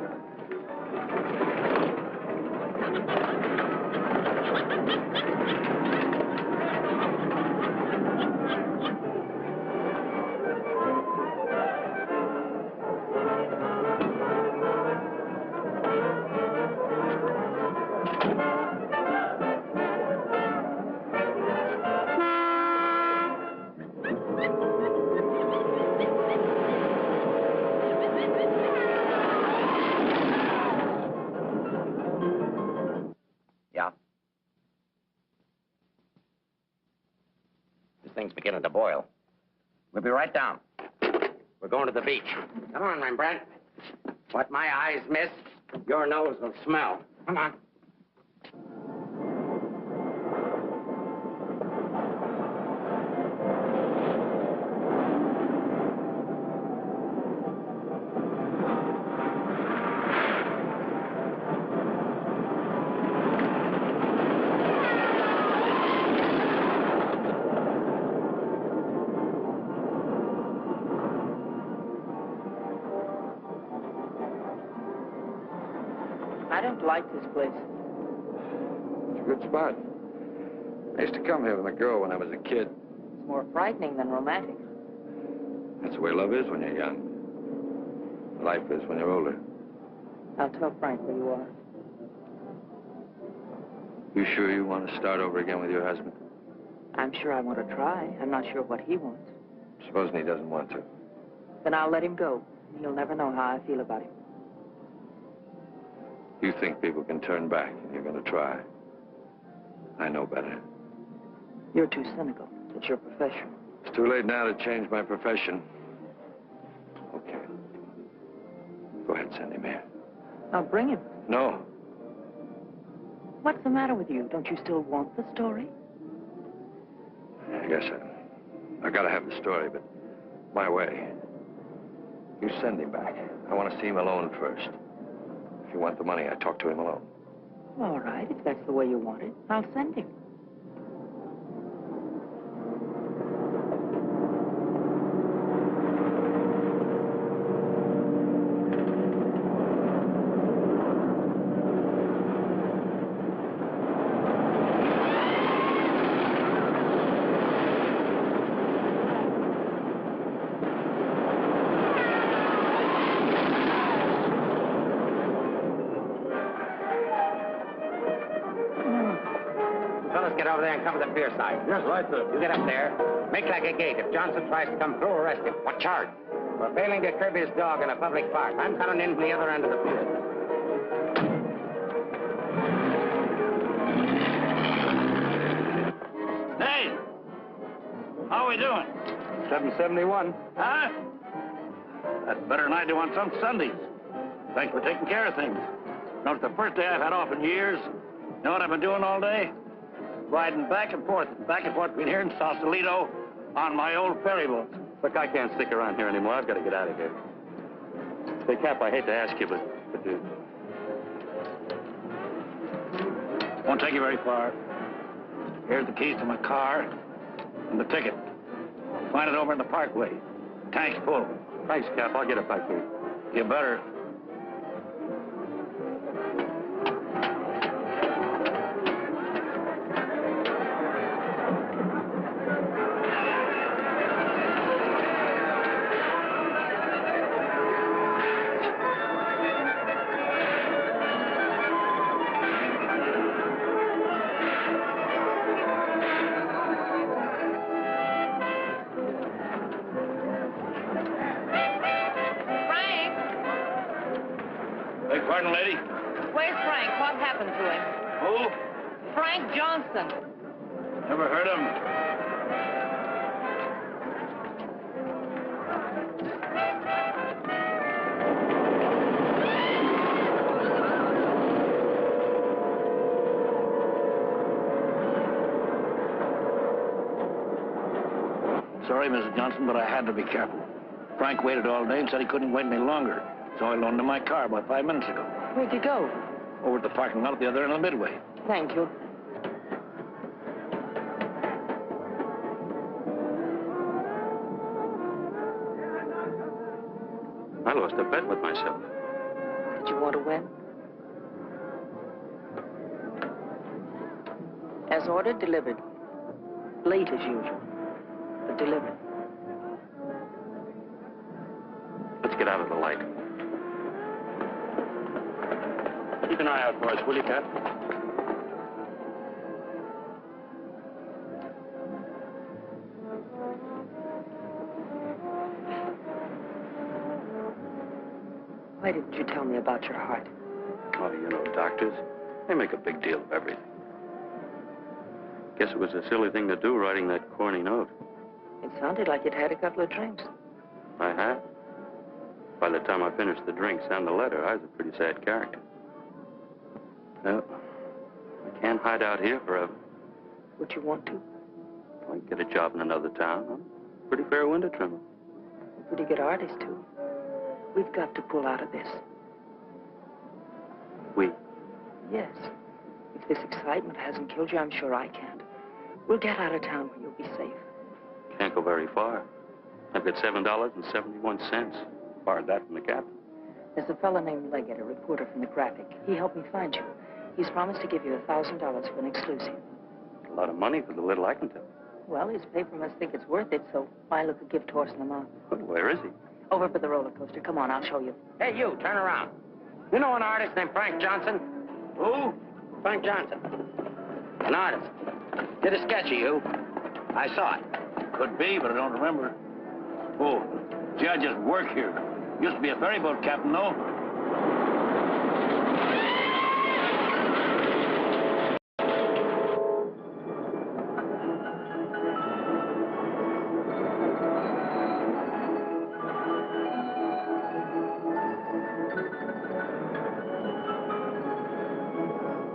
Yeah? This thing's beginning to boil. We'll be right down. We're going to the beach. Come on, Rembrandt. What my eyes miss, your nose will smell. Come on. I don't like this place. It's a good spot. I used to come here with a girl when I was a kid. It's more frightening than romantic. That's the way love is when you're young. Life is when you're older. I'll tell Frank where you are. You sure you want to start over again with your husband? I'm sure I want to try. I'm not sure what he wants. Supposing he doesn't want to. Then I'll let him go. He'll never know how I feel about him. You think people can turn back, and you're going to try. I know better. You're too cynical. It's your profession. It's too late now to change my profession. Okay. Go ahead, send him here. I'll bring him. No. What's the matter with you? Don't you still want the story? I guess I got to have the story, but my way. You send him back. I want to see him alone first. If you want the money, I talk to him alone. All right, if that's the way you want it, I'll send him. get over there and cover the pier side. Yes, right, sir. You get up there. Make like a gate. If Johnson tries to come through, arrest him. What charge? For failing to curb his dog in a public park. I'm coming in from the other end of the pier. Hey! How are we doing? 771. Huh? That's better than I do on some Sundays. Thanks for taking care of things. You know, it's the first day I've had off in years. You know what I've been doing all day? Riding back and forth between here and Sausalito on my old ferry boat. Look, I can't stick around here anymore. I've got to get out of here. Say, Cap, I hate to ask you, but Won't take you very far. Here's the keys to my car and the ticket. Find it over in the parkway. Tank's full. Thanks, Cap. I'll get it back to you. You better. Pardon, lady? Where's Frank? What happened to him? Who? Frank Johnson. Never heard of him. Sorry, Mrs. Johnson, but I had to be careful. Frank waited all day and said he couldn't wait any longer. So I loaned him my car about 5 minutes ago. Where'd you go? Over at the parking lot at the other end of the Midway. Thank you. I lost a bet with myself. Did you want to win? As ordered, delivered. Late as usual, but delivered. Let's get out of the light. Keep an eye out for us, will you, Cap? Why didn't you tell me about your heart? Oh, you know, doctors, they make a big deal of everything. Guess it was a silly thing to do, writing that corny note. It sounded like you'd had a couple of drinks. I had. By the time I finished the drinks and the letter, I was a pretty sad character. Well, I can't hide out here forever. Would you want to? I can get a job in another town. I'm a pretty fair window trimmer. Pretty good artist, too. We've got to pull out of this. We? Yes. If this excitement hasn't killed you, I'm sure I can't. We'll get out of town where you'll be safe. Can't go very far. I've got $7.71. Borrowed that from the captain. There's a fellow named Leggett, a reporter from the Graphic. He helped me find you. He's promised to give you $1,000 for an exclusive. A lot of money for the little I can tell. Well, his paper must think it's worth it, so why look a gift horse in the mouth? But where is he? Over by the roller coaster. Come on, I'll show you. Hey, you, turn around. You know an artist named Frank Johnson? Who? Frank Johnson. An artist. Did a sketch of you. I saw it. Could be, but I don't remember. Oh, gee, I just work here. Used to be a ferry boat captain, though.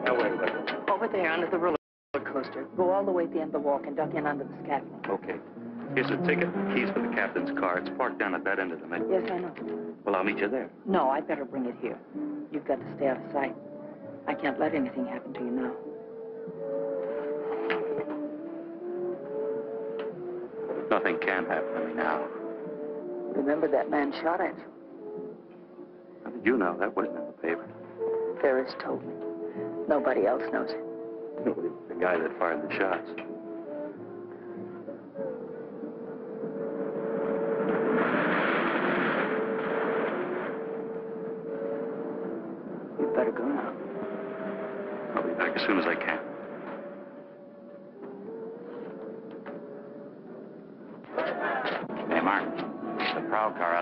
Now, wait. Over there, under the roller coaster. Go all the way at the end of the walk and duck in under the scaffolding. Okay. Here's a ticket, keys for the captain's car. It's parked down at that end of the Midway. Yes, I know. Well, I'll meet you there. No, I'd better bring it here. You've got to stay out of sight. I can't let anything happen to you now. Nothing can happen to me now. Remember that man shot at you? How did you know? That wasn't in the paper. Ferris told me. Nobody else knows it. No, it was the guy that fired the shots. You'd better go now. I'll be back as soon as I can.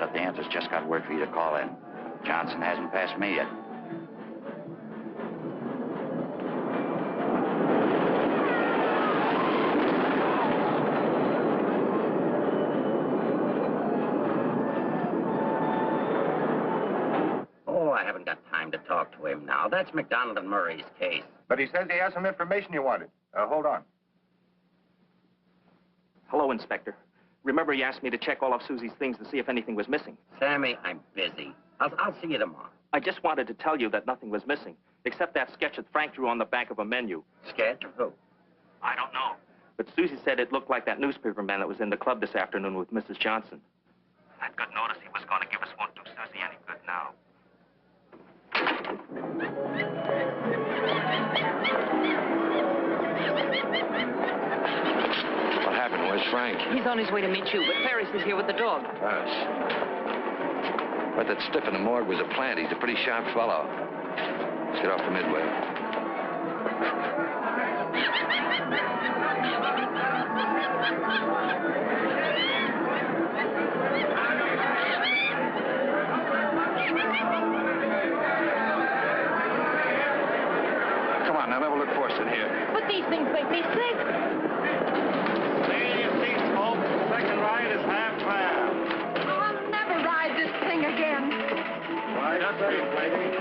out. The aunt has just got word for you to call in. Johnson hasn't passed me yet. Oh, I haven't got time to talk to him now. That's McDonald and Murray's case. But he says he has some information you wanted. Hold on. Hello, Inspector. Remember you asked me to check all of Susie's things to see if anything was missing? Sammy, I'm busy. I'll see you tomorrow. I just wanted to tell you that nothing was missing, except that sketch that Frank drew on the back of a menu. Sketch of who? I don't know. But Susie said it looked like that newspaper man that was in the club this afternoon with Mrs. Johnson. I'd got notice he was going to give us won't do Susie any good now. What happened? Where's Frank? He's on his way to meet you, but Ferris is here with the dog. Ferris. But that stiff in the morgue was a plant. He's a pretty sharp fellow. Let's get off the Midway. Come on, now, never look forced in here. But these things make me sick. Stay in your seats, folks. The second ride is half fare. I'll never ride this thing again. Right up, lady.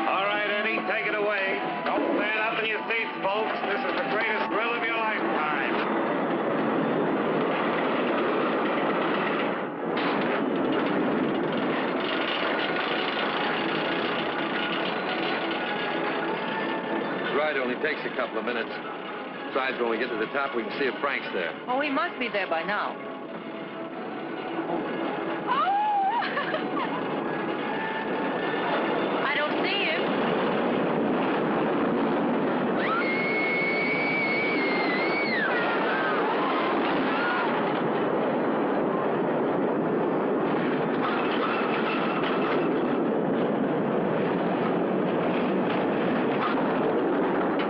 All right, Eddie, take it away. Don't stand up in your seats, folks. This is the greatest thrill of your lifetime. The ride only takes a couple of minutes. Besides, when we get to the top, we can see if Frank's there. Oh, he must be there by now. I don't see him.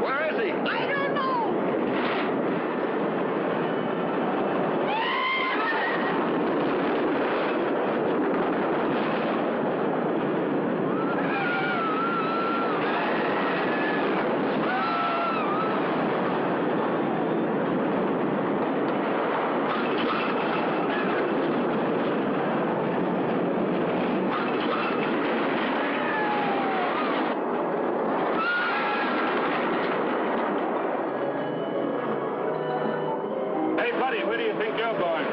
Where is he? I don't know. Hey, buddy, where do you think you're going?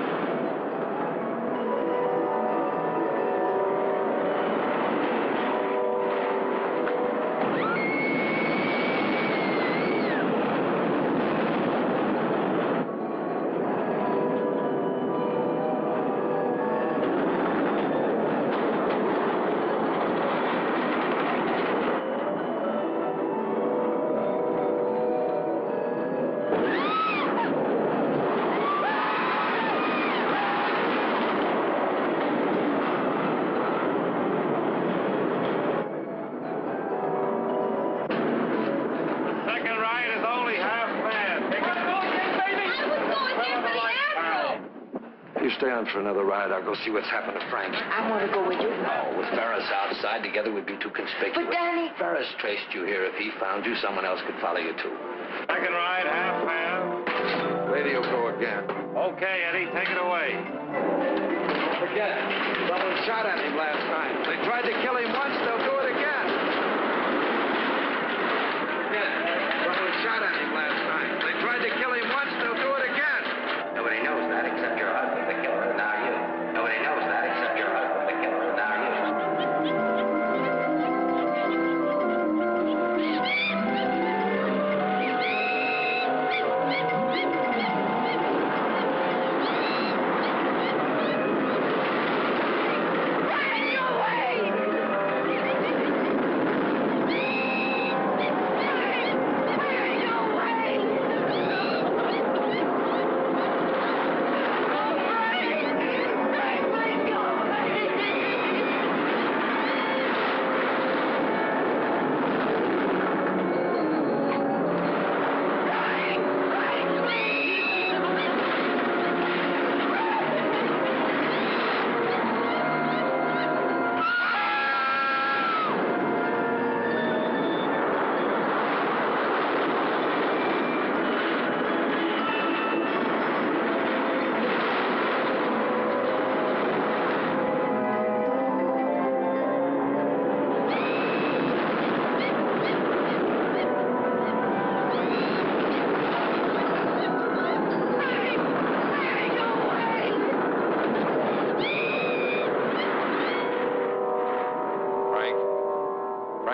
The second ride is only half fare. Take it You stay on for another ride. I'll go see what's happened to Frank. I want to go with you. No, with Ferris outside, together we'd be too conspicuous. But, Danny... Ferris traced you here. If he found you, someone else could follow you, too. Second ride, half fare. Radio go again. Okay, Eddie, take it away. Forget it. Someone shot at him last night. They tried to kill him once, they'll do it again. Forget it. Someone shot at him last night. They tried to kill him once, they'll do it again. Nobody knows that except your husband, the killer, and now you. Nobody knows that except your husband, the killer, and now you. Right in your way!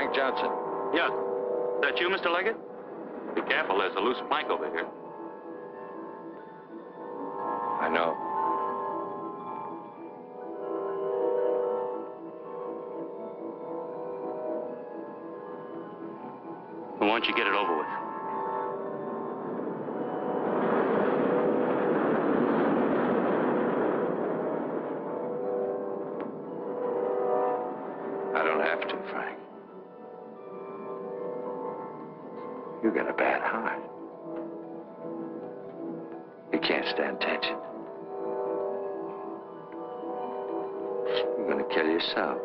Frank Johnson. Yes. Is that you, Mr. Leggett? Be careful, there's a loose plank over here. I know. Why don't you get it over with? I don't have to, Frank. You got a bad heart. You can't stand tension. You're gonna kill yourself.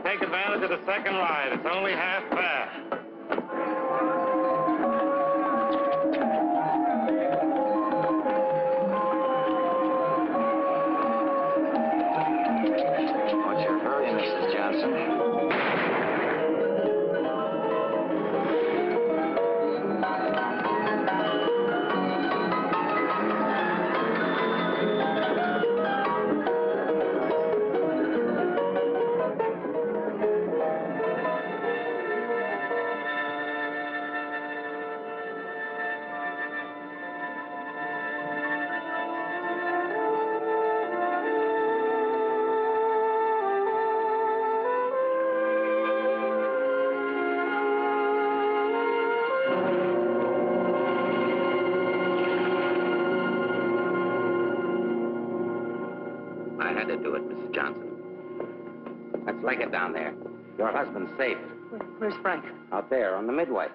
Take advantage of the second ride. It's only half fare. What's your hurry, Mrs. Johnson? I had to do it, Mrs. Johnson. Let's leg it down there. Your husband's safe. Where's Frank? Out there on the midway.